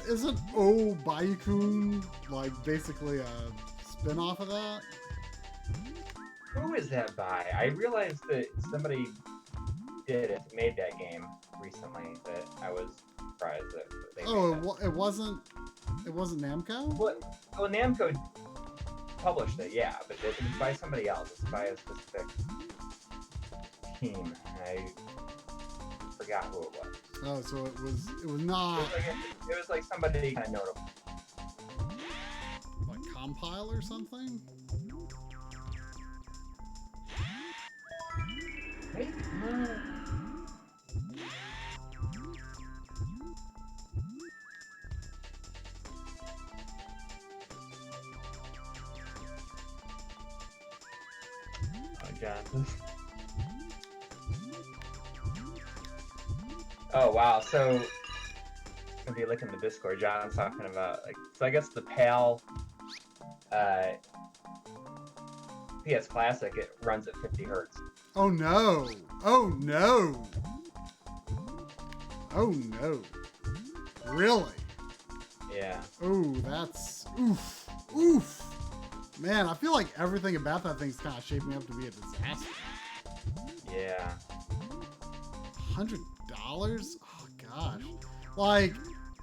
Isn't Oh Bayukun like basically a spin-off of that? Who is that by? I realized that somebody made that game recently. That I was surprised that they. Oh, made that. it wasn't Namco? Well, Namco published it, yeah, but it was by somebody else. It's by a specific team. I forgot who it was. Oh, so it was not It was like somebody kind of notable. like Compile or something? Maybe. Oh, John. Oh wow! So if you look in the Discord, John's talking about like. So I guess the PAL PS Classic, it runs at 50 hertz. Oh no! Oh no! Oh no! Really? Yeah. Oh, that's oof, oof. Man, I feel like everything about that thing's kind of shaping up to be a disaster. Yeah. $100? Oh gosh! Like,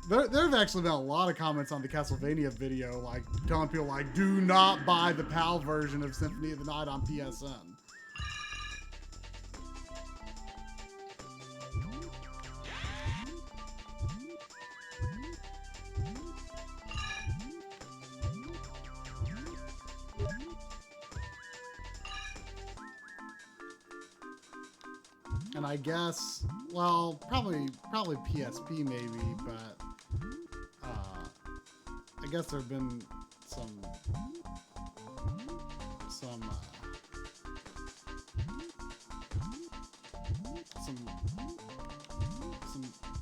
there have actually been a lot of comments on the Castlevania video, like telling people like, do not buy the PAL version of Symphony of the Night on PSN. And I guess, well, probably PSP maybe, but I guess there have been some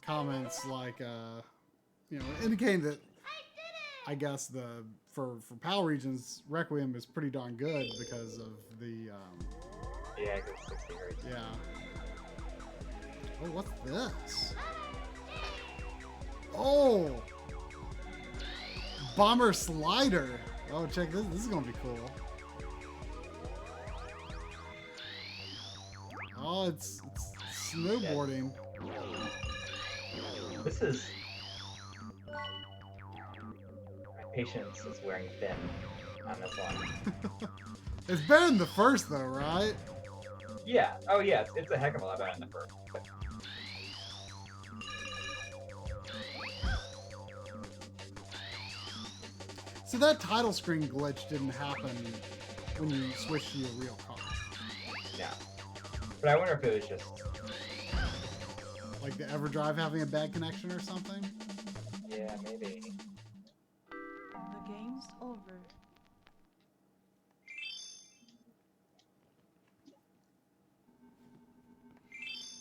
comments like you know, indicating that I guess for PAL regions, Requiem is pretty darn good because of the Yeah, I guess 60 hertz. yeah. Oh, what's this? Oh! Bomber Slider! Oh, check this. This is gonna be cool. Oh, it's snowboarding. This is. My patience is wearing thin on this one. It's better than the first, though, right? Yeah. Oh, yeah. It's a heck of a lot better than the first. So that title screen glitch didn't happen when you switched to your real car. Yeah. But I wonder if it was just. Like the EverDrive having a bad connection or something? Yeah, maybe. The game's over.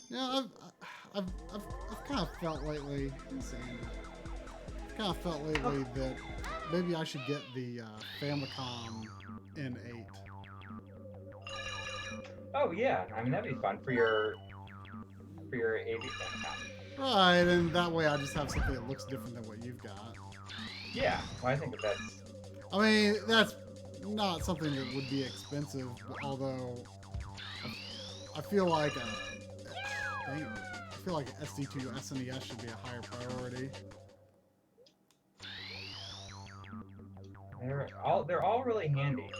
Yeah, I've kind of felt lately, that maybe I should get the Famicom N8. Oh yeah, I mean that'd be fun for your AV Famicom. Right, and that way I just have something that looks different than what you've got. Yeah, well I think that's. I mean, that's not something that would be expensive, although I feel like dang it, I feel like an SD2 SNES should be a higher priority. They're all really handy.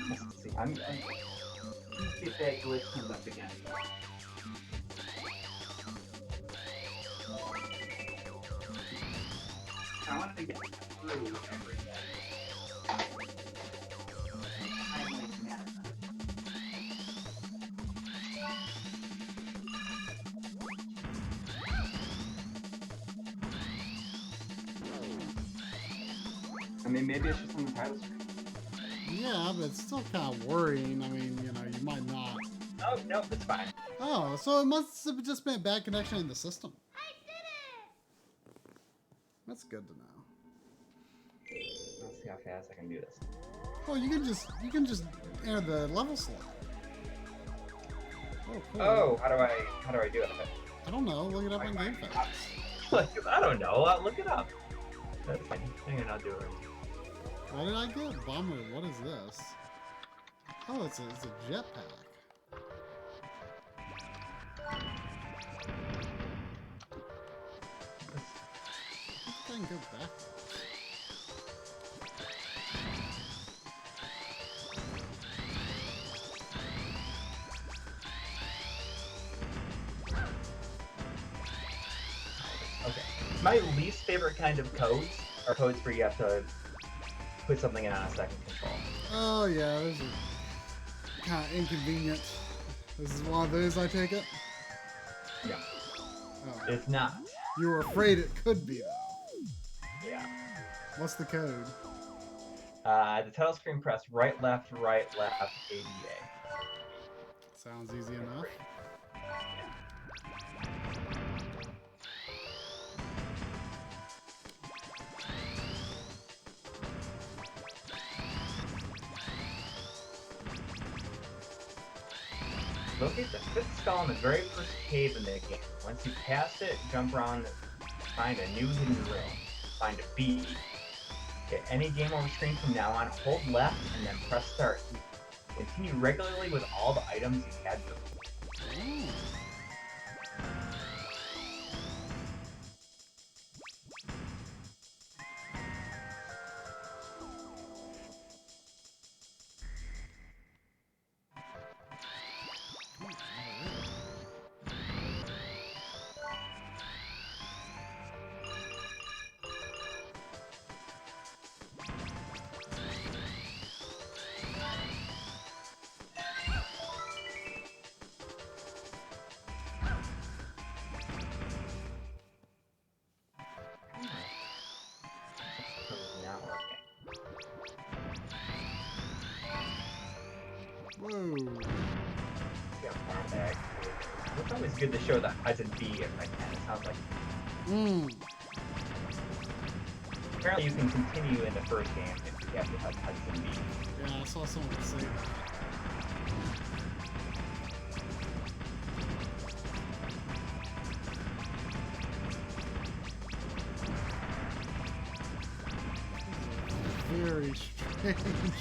Let's see. Let's see if that glitch comes up again. I want to get through everything. mean, maybe it's just on the title screen. Yeah, but it's still kind of worrying. I mean, you know, you might not. Oh, no, it's fine. Oh, so it must have just been a bad connection in the system. That's good to know. Let's see how fast I can do this. Oh, you can just enter the level select. Oh, cool. Oh, how do I do it? I don't know. Look it up on GameFAQs. I don't know. I'll look it up. That's fine. Hang on, I'll do it. What did I get? Bomber. What is this? Oh, it's a jetpack. Let's try and go back. Okay. My least favorite kind of codes are codes where you have to put something in on a second control. Oh yeah, those are kind of inconvenient. This is one of those, I take it. Yeah. Oh, It's not. you were afraid it could be though. Yeah. What's the code? The title screen, press right, left, ADA. Sounds easy enough. Locate the 5th skull in the very first cave in the game. Once you pass it, jump around, find a new hidden room. Find a B. Hit any game over screen from now on, hold left, and then press start. Continue regularly with all the items you had before. Ooh. Not working. Whoa. Yeah, far back. It's always good to show the Hudson B if I can. It sounds like. Mmm. Apparently, you can continue in the first game if you have the Hudson B. Yeah, I saw someone say that. Very strange.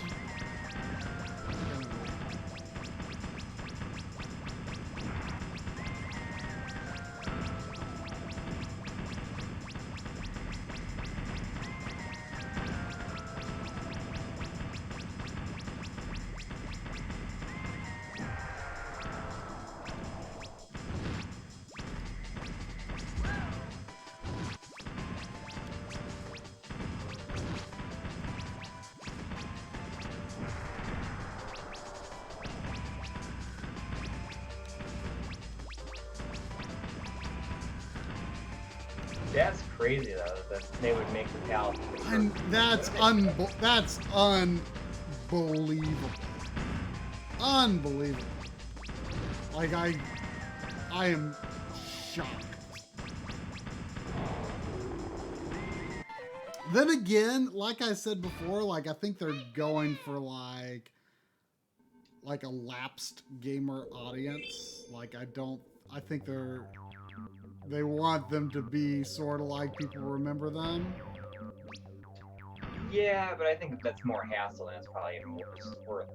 That's crazy though that they would make the Cal. And that's unbelievable. Unbelievable. Like I am shocked. Then again, like I said before, like I think they're going for like a lapsed gamer audience. Like I think they want them to be sort of like people remember them. Yeah, but I think that's more hassle and it's probably even worth.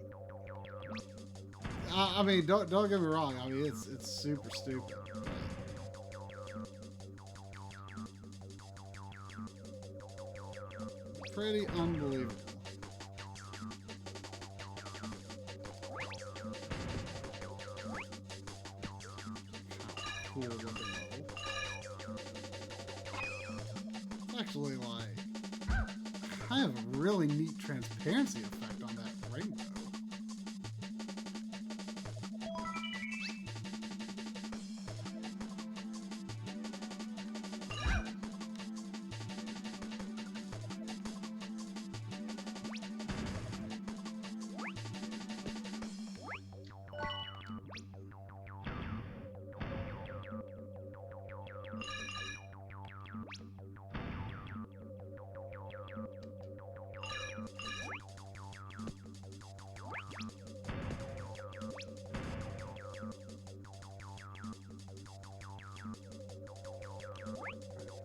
I mean, don't get me wrong. I mean, it's super stupid. Pretty unbelievable. Cool looking level. It's actually like kind of a really neat transparency effect on that rainbow.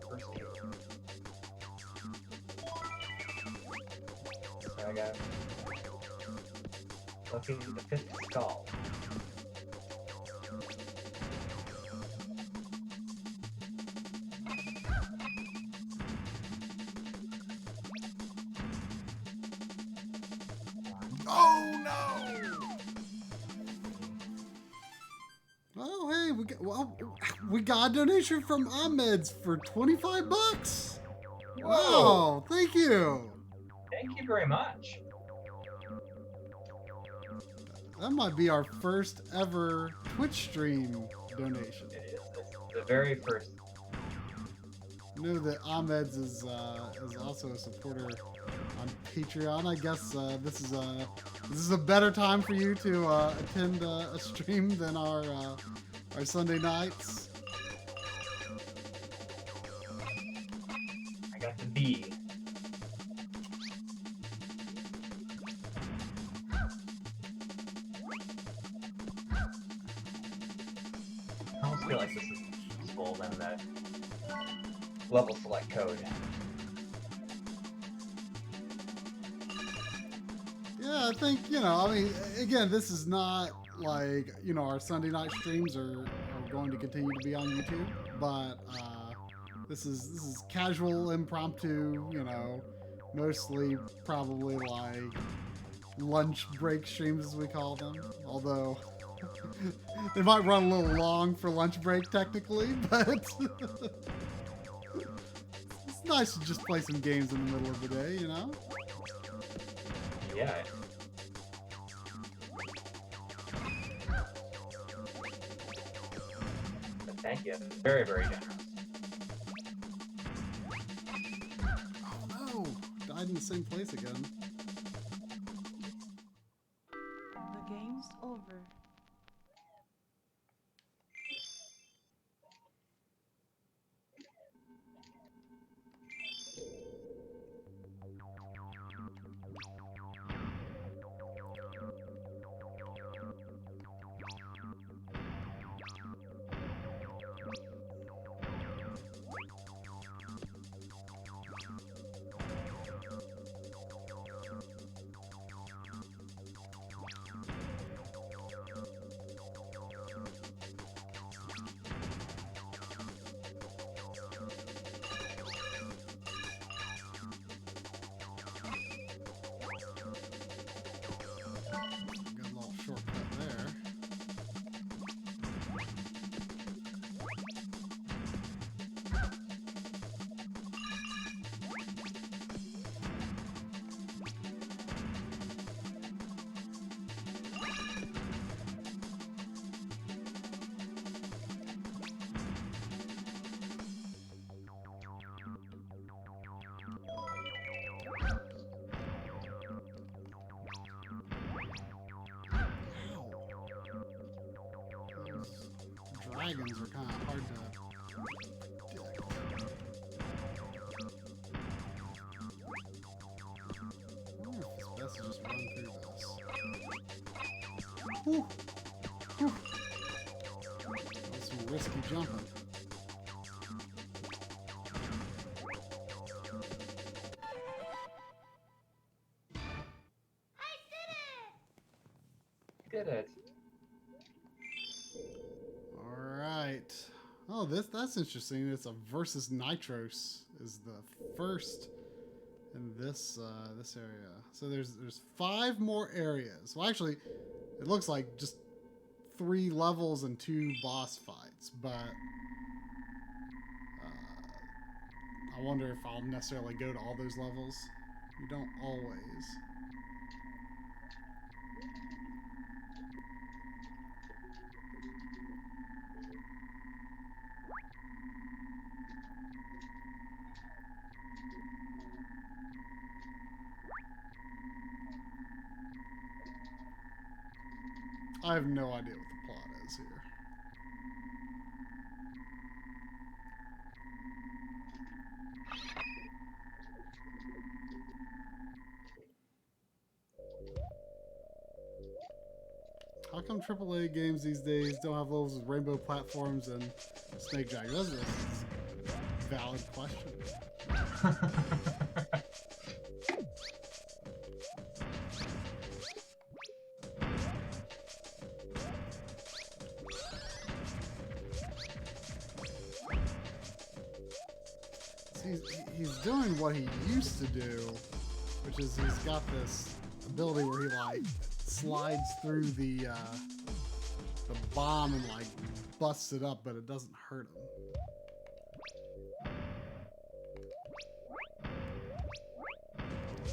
First two. So I got located the fifth skull. Oh no! Oh hey, we got a donation from Ahmed's for 25 bucks. Wow, thank you. Thank you very much. That might be our first ever Twitch stream donation. It is the very first. I know that Ahmed's is also a supporter on Patreon. I guess this is a better time for you to attend a stream than our Sunday nights. I got the B. I almost feel like this is useful than the level select code. Yeah, I think, I mean, again, this is not like, our Sunday night streams are going to continue to be on YouTube, but this is casual, impromptu, mostly probably like lunch break streams as we call them, although they might run a little long for lunch break technically, but it's nice to just play some games in the middle of the day, Yeah. But thank you. Very, very generous. Oh no! Died in the same place again. The game's over. Got a little shortcut there. Those dragons are kind of hard to predict. I wonder if it's best to just run through this. Whew. Whew. That's some risky jumping. Did it. Alright. Oh, that's interesting. It's a versus Nitros is the first in this this area. So there's 5 more areas. Well, actually, it looks like just 3 levels and 2 boss fights, but I wonder if I'll necessarily go to all those levels. You don't always. I have no idea what the plot is here. come AAA games these days don't have levels with rainbow platforms and Snake Dragon? That's a valid question. He's doing what he used to do, which is he's got this ability where he like slides through the bomb and like busts it up, but it doesn't hurt him.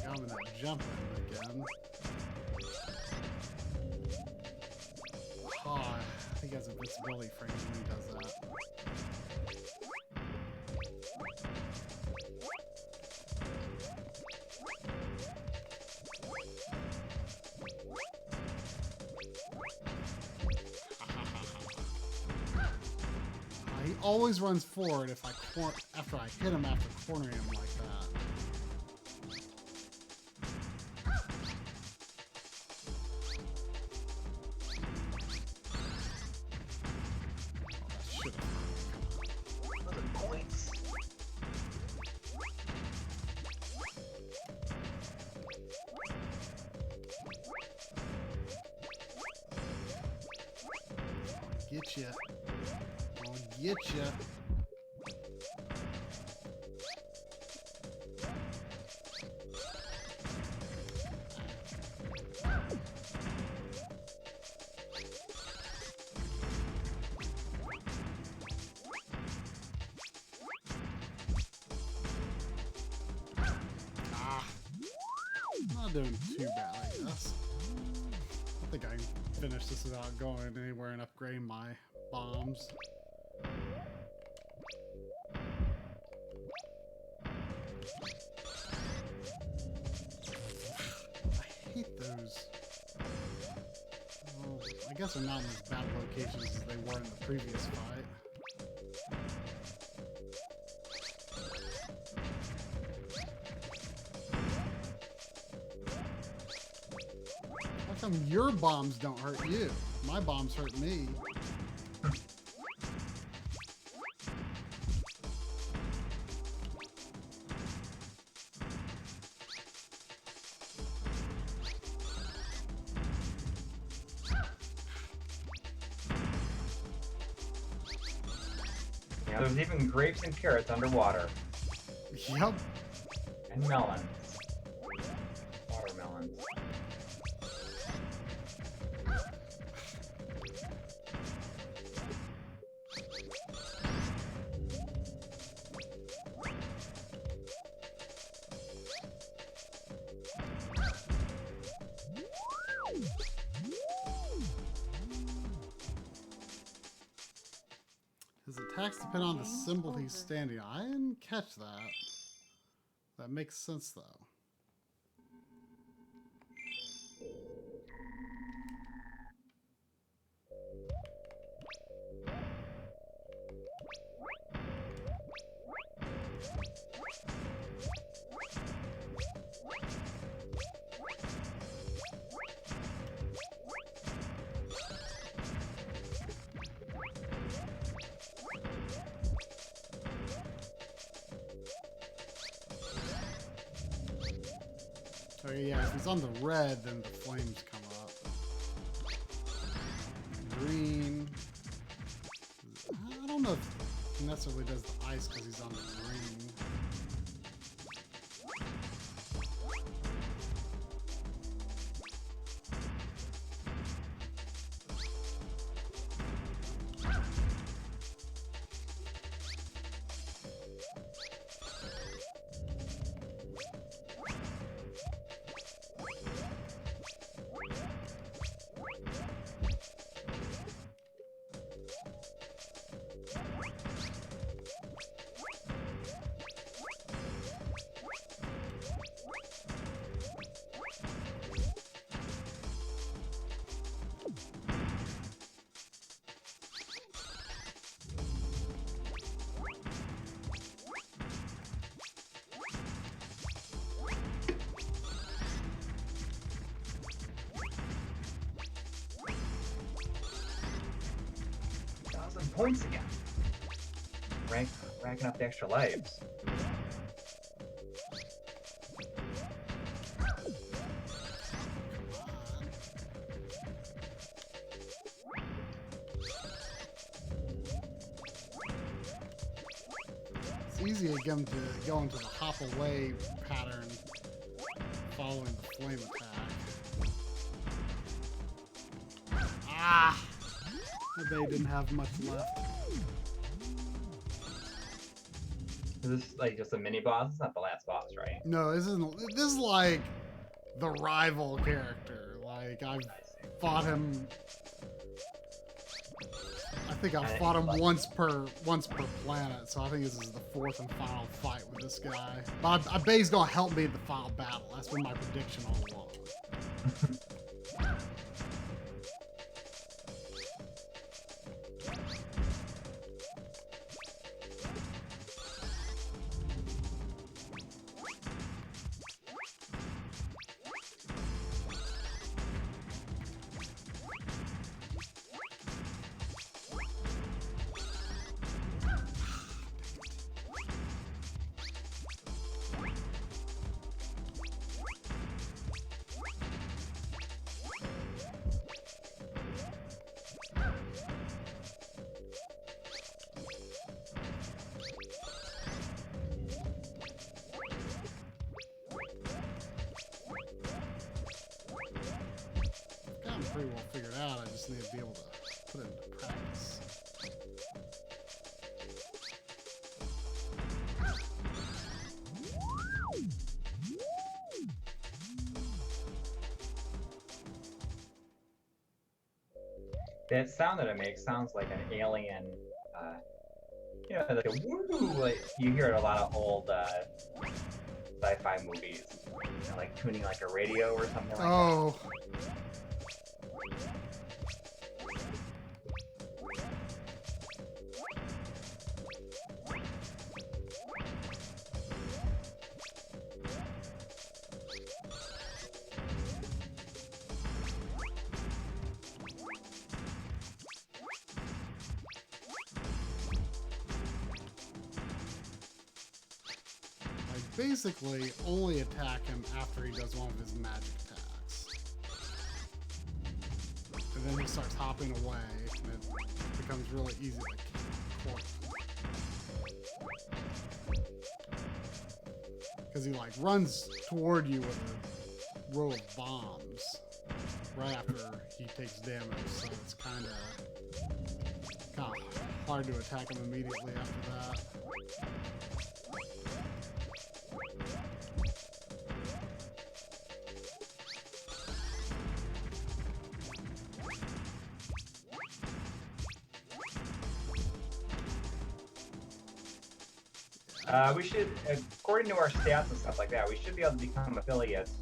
Got him in that jumping again. Oh, I think he has invincibility frames when he does that. He always runs forward if after I hit him after cornering him like that. Oh, that should have Points. get you. I'll get you. Not doing too bad, I guess. I think I can finish this without going anywhere and upgrading my bombs. I hate those. Well, I guess they're not in as bad locations as they were in the previous fight. How come your bombs don't hurt you? My bombs hurt me. Yeah, there's even grapes and carrots underwater. Yep. And melons. Watermelons. His attacks depend on the symbol he's standing on. I didn't catch that. That makes sense, though. Oh yeah, if it's on the red, then the flames come up. Green. I don't know if he necessarily does the ice because he's on the green. points again. Racking up the extra lives. It's easy to get him to go into the hop away pattern following the flame attack. Ah! They didn't have much left. Is this like just a mini boss? It's not the last boss, right? No, this is like the rival character. Like I've fought him. I think I've fought him once per planet, so I think this is the fourth and final fight with this guy. But I bet he's gonna help me in the final battle. That's been my prediction all along. Got him pretty well figured out. I just need to be able to put it into practice. That sound that it makes sounds like an alien, you know, like a woo, like you hear it a lot of old sci-fi movies, you know, like tuning like a radio or something like Oh, I basically only attack him after he does one of his magic attacks. And then he starts hopping away, and it becomes really easy to cork. Because he like runs toward you with a row of bombs right after he takes damage, so it's kind of hard to attack him immediately after that. We should, according to our stats and stuff like that, we should be able to become affiliates,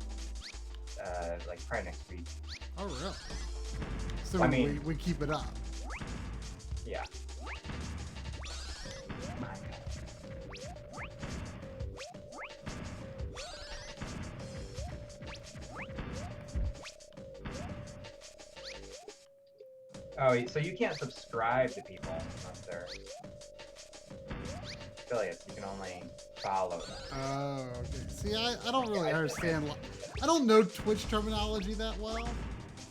like probably next week. Oh, really? So I mean- we keep it up. Yeah. Oh, so you can't subscribe to people unless they're affiliates. You can only follow them. Oh, okay. See, I don't really Yeah, I- understand. I don't know Twitch terminology that well.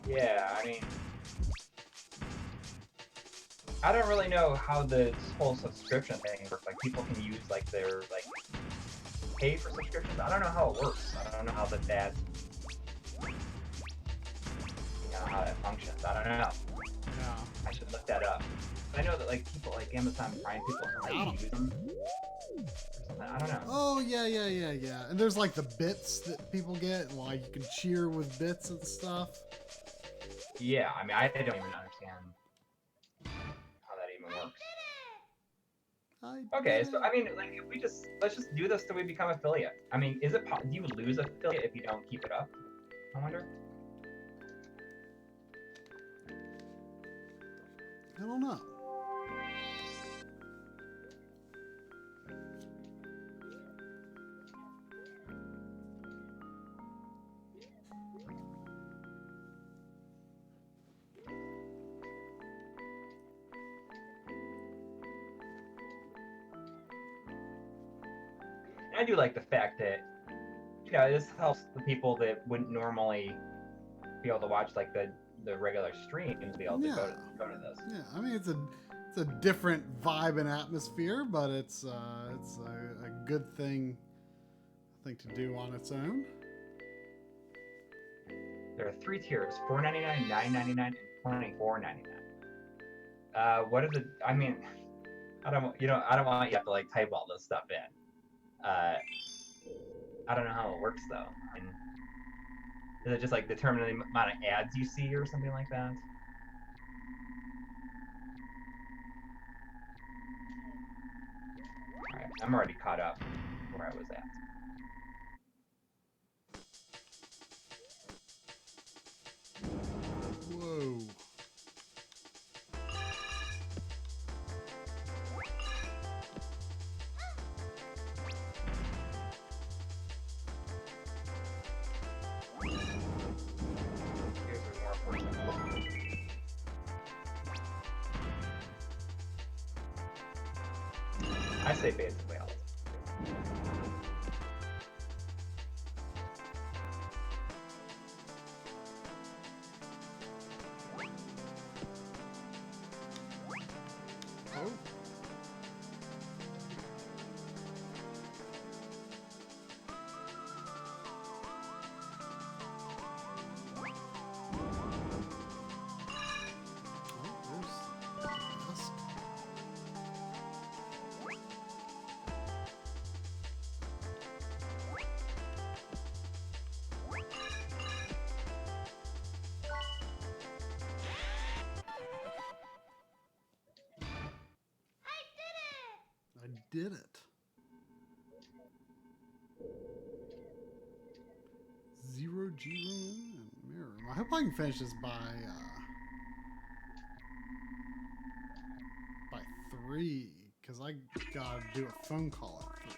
Yeah, I mean, I don't really know how this whole subscription thing works. Like, people can use like their pay for subscriptions. I don't know how it works. I don't know how that how that functions. I don't know. Yeah. I should look that up. I know that like people like Amazon Prime people can like, use them. Or something. I don't know. Oh, yeah. And there's like the bits that people get, like you can cheer with bits and stuff. Yeah, I mean, I don't even understand how that even works. Okay, so I mean, like, if let's just do this till we become affiliate. I mean, do you lose affiliate if you don't keep it up? I wonder. I don't know. I do like the fact that, you know, this helps the people that wouldn't normally be able to watch like the regular streams be able to go to this. Yeah, I mean it's a different vibe and atmosphere, but it's a good thing I think to do on its own. There are 3 tiers: $4.99, $9.99, and $24.99. What is it? I mean, I don't want you to have to like type all this stuff in. I don't know how it works though. I mean, is it just like determining the amount of ads you see or something like that? Alright, I'm already caught up where I was at. Whoa. Here's where more important. I say basically all. Oh. I did it. 0 G room and mirror room. I hope I can finish this by 3, because I gotta do a phone call at 3.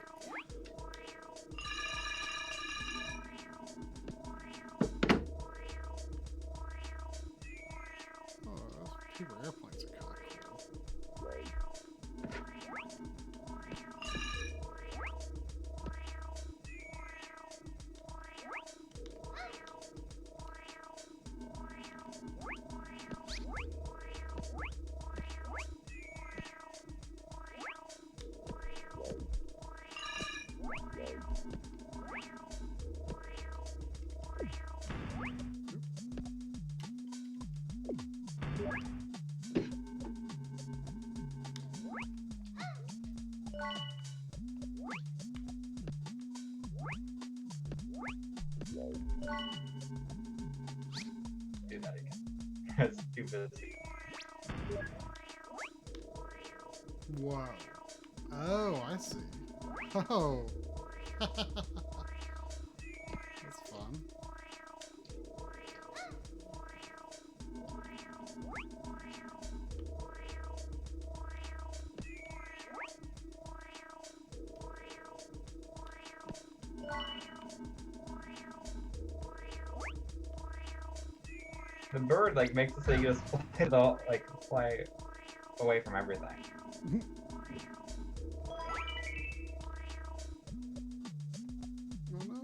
Oh, those paper airplanes are kind of cool. Do that again. That's too busy. Whoa. Oh, I see. Oh. That's fun. The bird like makes it so you just fly away from everything. Oh no.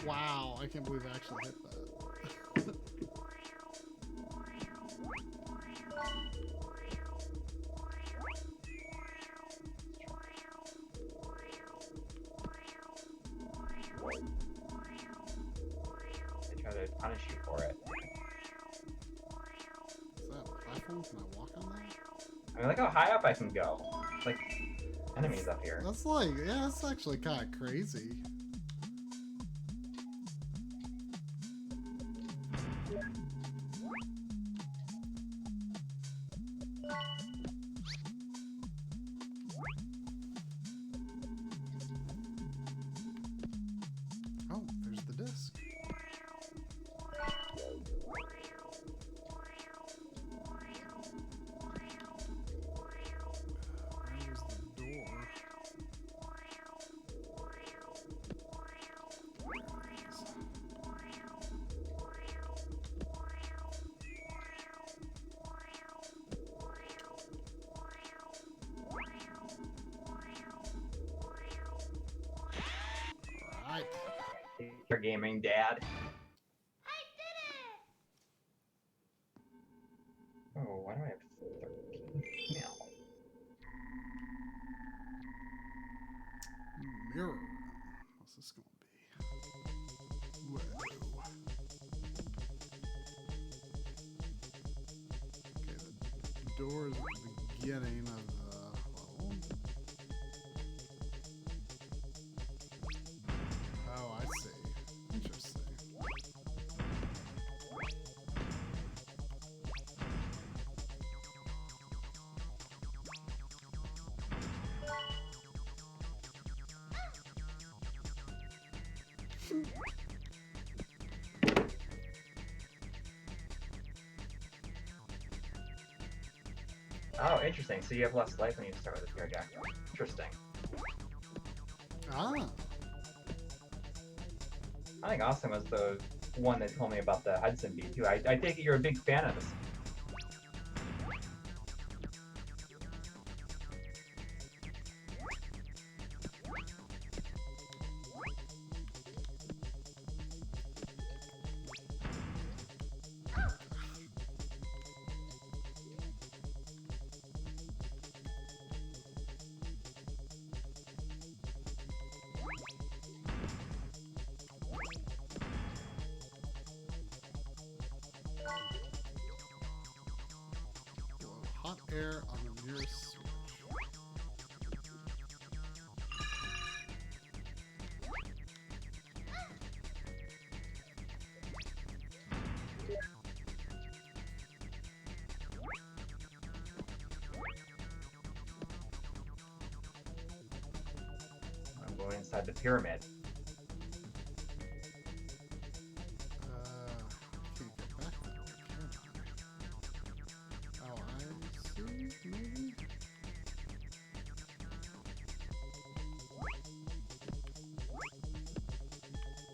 Wow, I can't believe I actually hit that. They try to punish you for it. Is that a platform? Can I walk on that? I mean, look how high up I can go. Like, enemies up here. That's like, yeah, that's actually kind of crazy. Oh, there's the disc. gaming dad. Oh, why do I have 13 now? Mirror. What's this going to be? Whoa. Okay, the door is at the beginning of the level. Oh, I see. Interesting. Oh, interesting. So you have less life when you start with a pterodactyl. Interesting. Ah. I think Austin was the one that told me about the Hudson Bee too. I take it you're a big fan of this. Blow hot air on the nearest switch. I'm going inside the pyramid. Can't get back that way, can I? Oh, I see, maybe?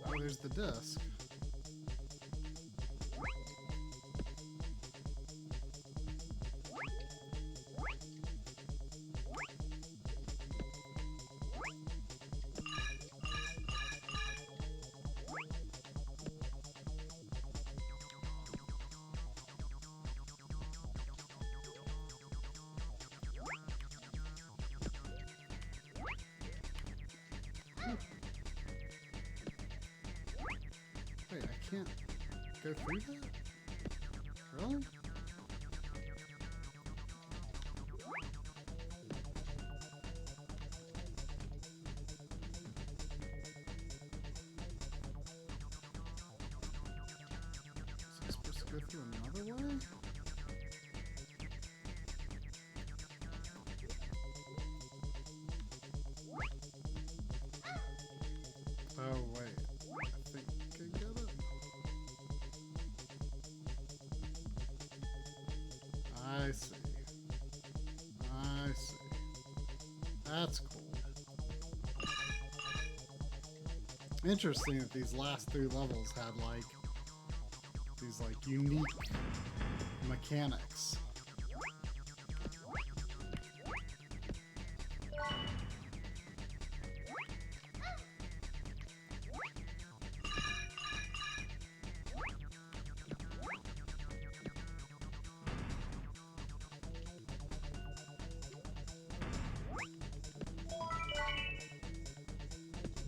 Oh, there's the disc. Wait, I can't go through that? Really? Was I supposed to go through another way? Oh, wait. I think I get it. I see. I see. That's cool. Interesting that these last 3 levels had like these like unique mechanics.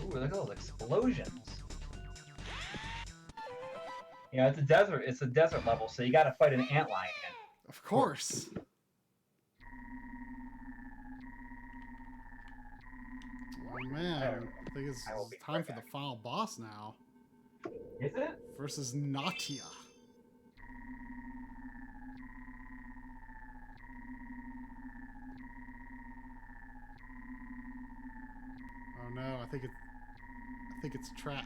Ooh, look at those explosions. You know, it's a desert. It's a desert level, so you got to fight an antlion. Of course. Oh man, I think it's I will be time right for the back. final boss now. Is it? Versus Natia. Oh no, I think it's a trap.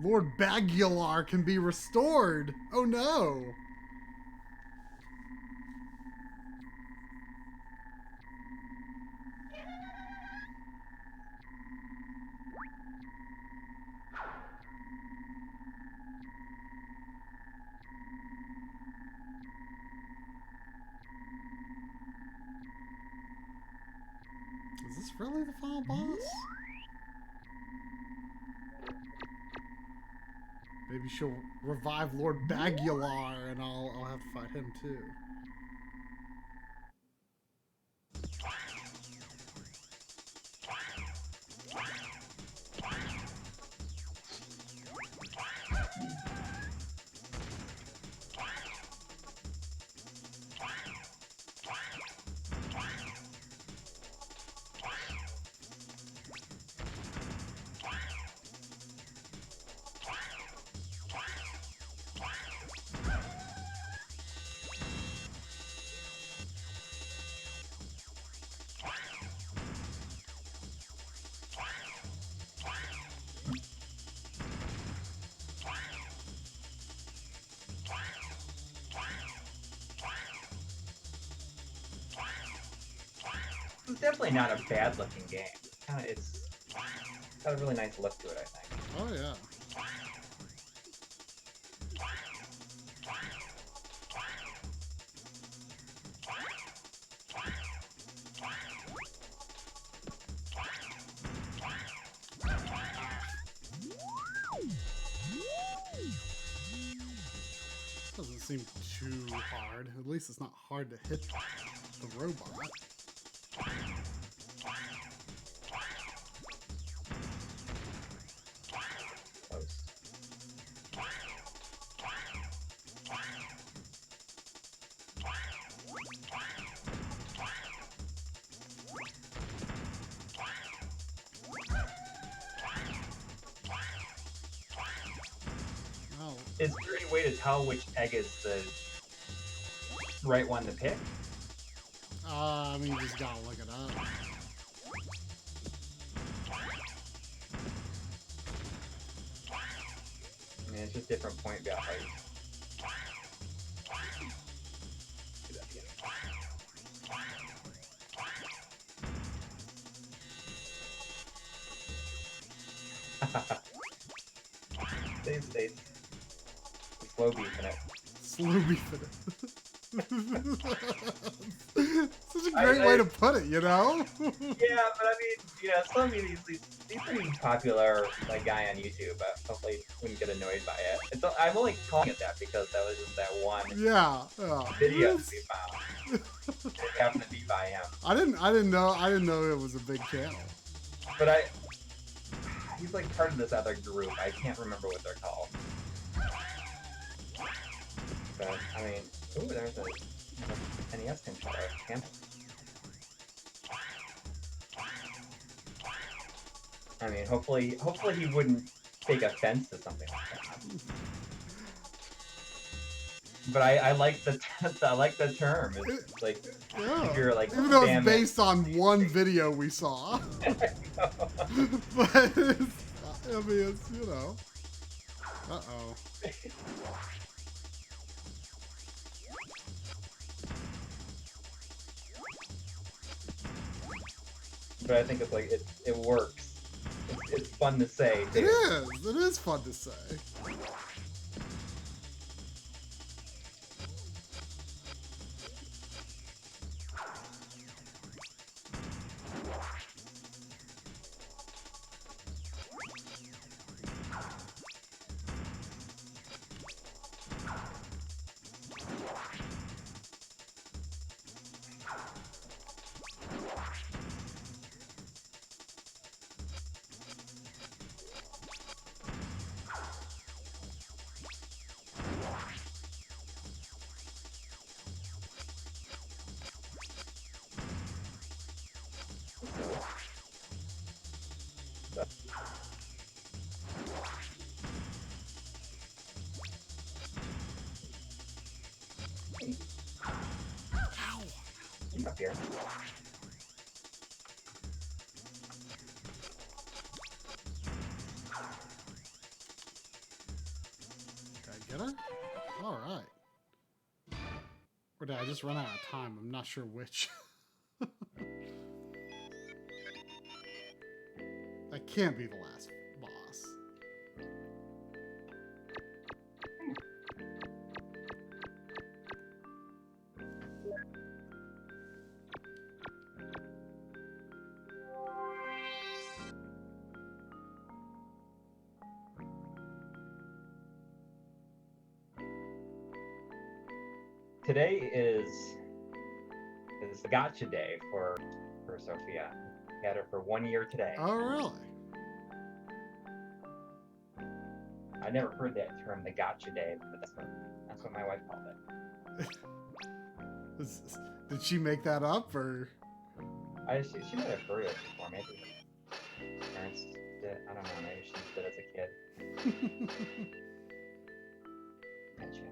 Lord Bagular can be restored. Oh no. Is this really the final boss? Maybe she'll revive Lord Bagular and I'll have to fight him too. It's definitely not a bad looking game. It's got a really nice look to it, I think. Oh yeah. Doesn't seem too hard. At least it's not hard to hit the robot. Close. Oh, Is there any way to tell which egg is the right one to pick? I mean, you just gotta look it up. I mean, it's just different point values. Do that again. Save states. Slow beefing it. Slow beefing it. Such a great way to put it, you know? Yeah, but I mean, you know, some of these pretty popular like guy on YouTube, but hopefully wouldn't get annoyed by it. I'm only calling it that because that was just that one Yeah. video we found. It happened to be by him. I didn't know it was a big channel. But he's like part of this other group. I can't remember what they're called. But I mean, ooh, there's a NES controller. Damn it. I mean, hopefully he wouldn't take offense to something like that. But I like the I like the term. It's like Yeah. if you're like, Even though damn it's based on one video we saw. But it's, I mean, it's, you know. Uh-oh. But I think it's like it works. It's fun to say. It Too. is. It is fun to say. Up here. get her? All right. Or did I just run out of time? I'm not sure which. That can't be the last boss. Today is the gotcha day for Sophia. Had her for 1 year today. Oh, really? I never heard that term, the gotcha day, but that's what my wife called it. Did she make that up, or? She might have heard it before, maybe. Parents did. I don't know. Maybe she did as a kid. Gotcha.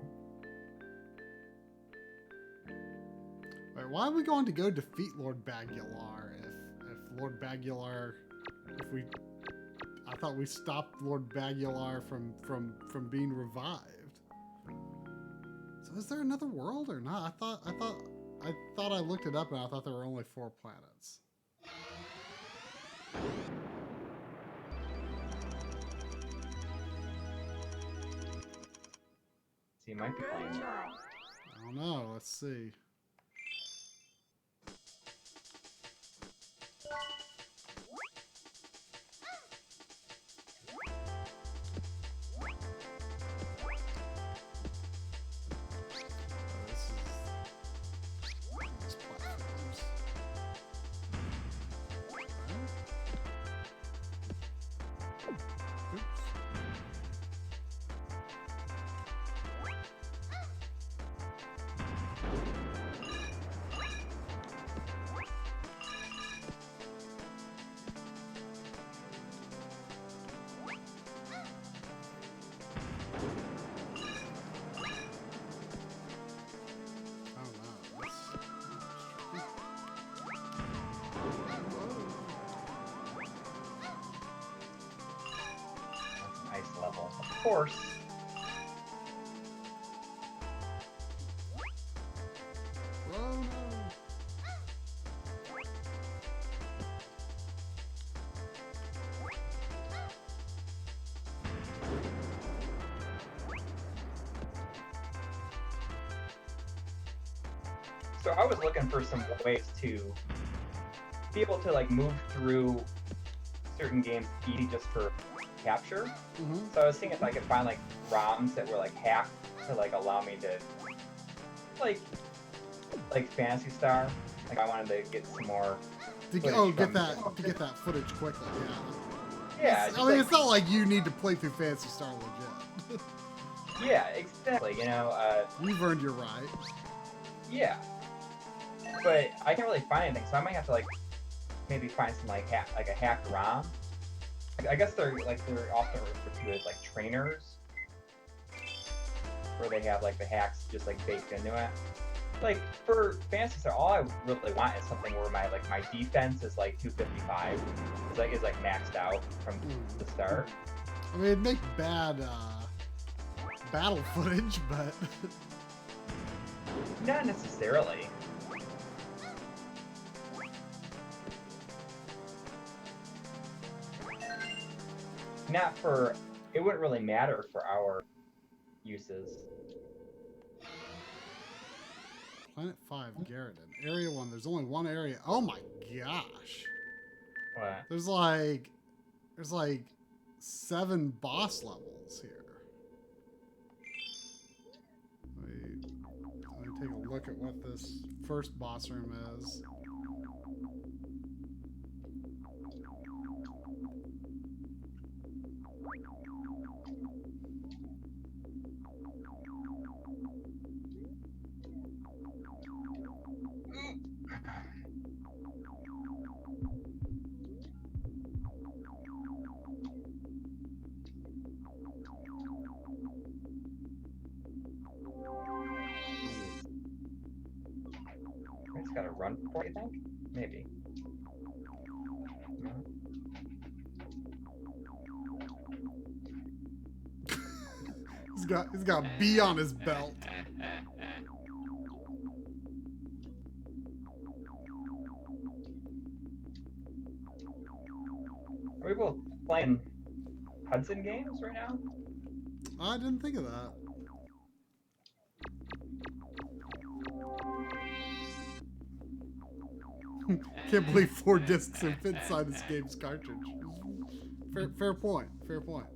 Wait, why are we going to go defeat Lord Bagular if Lord Bagular, I thought we stopped Lord Bagular from being revived. So is there another world or not? I thought I looked it up and I thought there were only 4 planets. So you might be playing. I don't know. Let's see. These platforms. Oops. Oh no, That's an ice level. Of course. oh no. So I was looking for some ways to be able to like move through certain games easy just for capture. Mm-hmm. So I was seeing if I could find like ROMs that were like hacked to like allow me to like Phantasy Star. Like I wanted to get some more. To footage get from- that footage quickly. Yeah. Yeah, I just mean, like- it's not like you need to play through Phantasy Star legit. yeah, exactly. You know, You've earned your right. yeah. But I can't really find anything, so I might have to like maybe find some like a hacked ROM. I guess they're often referred to as like trainers, where they have like the hacks just like baked into it. Like for Phantasy Star, all I really want is something where my defense is like 255, is like maxed out from the start. I mean, it'd make bad battle footage, but Not necessarily. Not for, it wouldn't really matter for our uses. Planet 5, Garridan. Area 1, there's only one area. Oh my gosh. What? There's like 7 boss levels here. Let me take a look at what this first boss room is. It's got a run for it, I think? Maybe. This He's got a B on his belt. Are we both playing Hudson games right now? I didn't think of that. Can't believe 4 discs and fit inside this game's cartridge. Fair point. Fair point.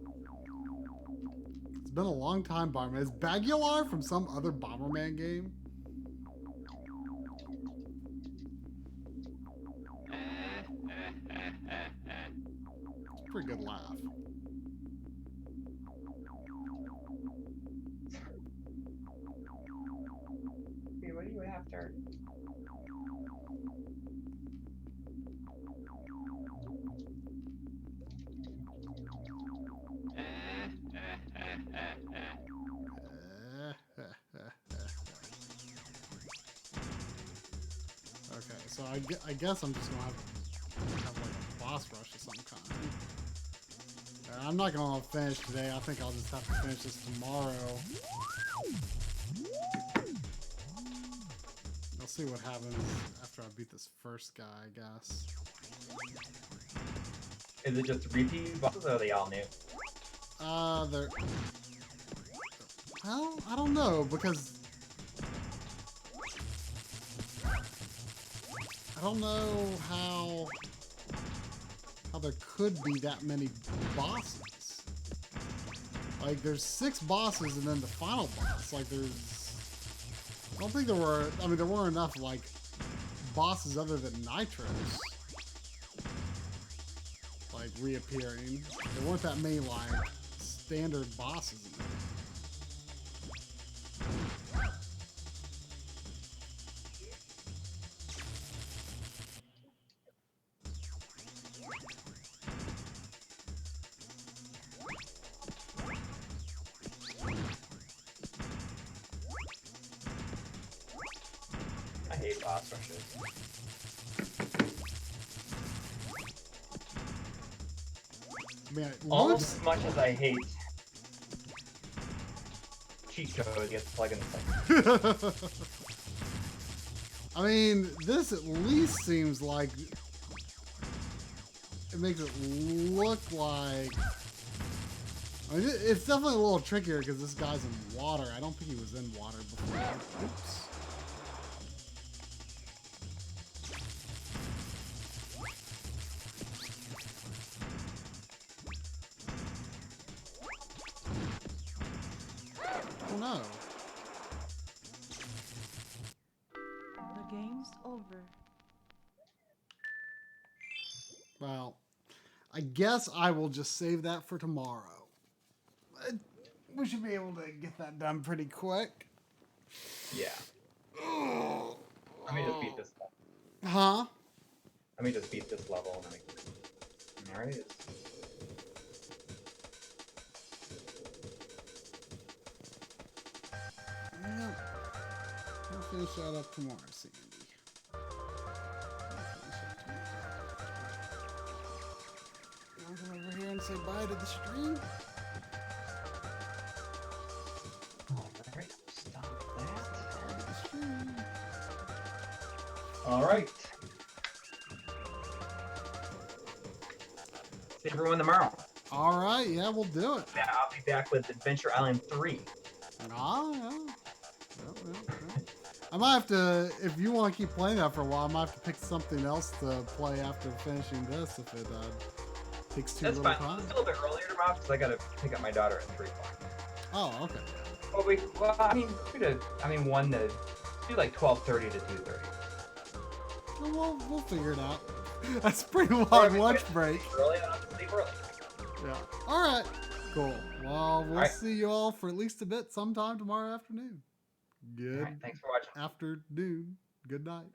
It's been a long time, Bomberman. Is Bagular from some other Bomberman game? Pretty good laugh. Hey, what are you after? Okay, so I guess I'm just gonna have like a boss rush of some kind. I'm not gonna finish today. I think I'll just have to finish this tomorrow. I'll see what happens after I beat this first guy, I guess. Is it just repeat bosses or are they all new? They're... Well, I don't know, because... I don't know how there could be that many bosses. Like, there's 6 bosses and then the final boss. Like, there's... I don't think there were... I mean, there weren't enough, like, bosses other than Nitros. Like, reappearing. There weren't that many, like, standard bosses in there. I hate boss rushes. Man, it Almost as much as I hate cheat code gets plugged in the second. I mean, this at least seems like it makes it look like. I mean, it's definitely a little trickier because this guy's in water. I don't think he was in water before. Oops. Oh no. The game's over. Well, I guess I will just save that for tomorrow. We should be able to get that done pretty quick. Yeah. Let me just beat this level. Huh? Let me just beat this level and then we can... There it is. Yeah. We'll finish that up tomorrow, Sandy. We'll finish that tomorrow. You wanna come over here and say bye to the stream? Alright, stop that. Bye to the stream. Alright. See everyone tomorrow. Alright, yeah, we'll do it. Yeah, I'll be back with Adventure Island 3. Ah, yeah. Yep. I might have to, if you want to keep playing that for a while, I might have to pick something else to play after finishing this if it takes too That's little fine. time. It's a little bit earlier tomorrow because I gotta pick up my daughter at 3 o'clock. Oh, okay. Well, I mean, 1 to, do like 12:30 to 2:30. Well, we'll figure it out. That's a pretty long lunch break. Early, I don't have to sleep early. Yeah. All right. Cool. Well, we'll right. see you all for at least a bit sometime tomorrow afternoon. Good All right, thanks for watching. afternoon. Good night.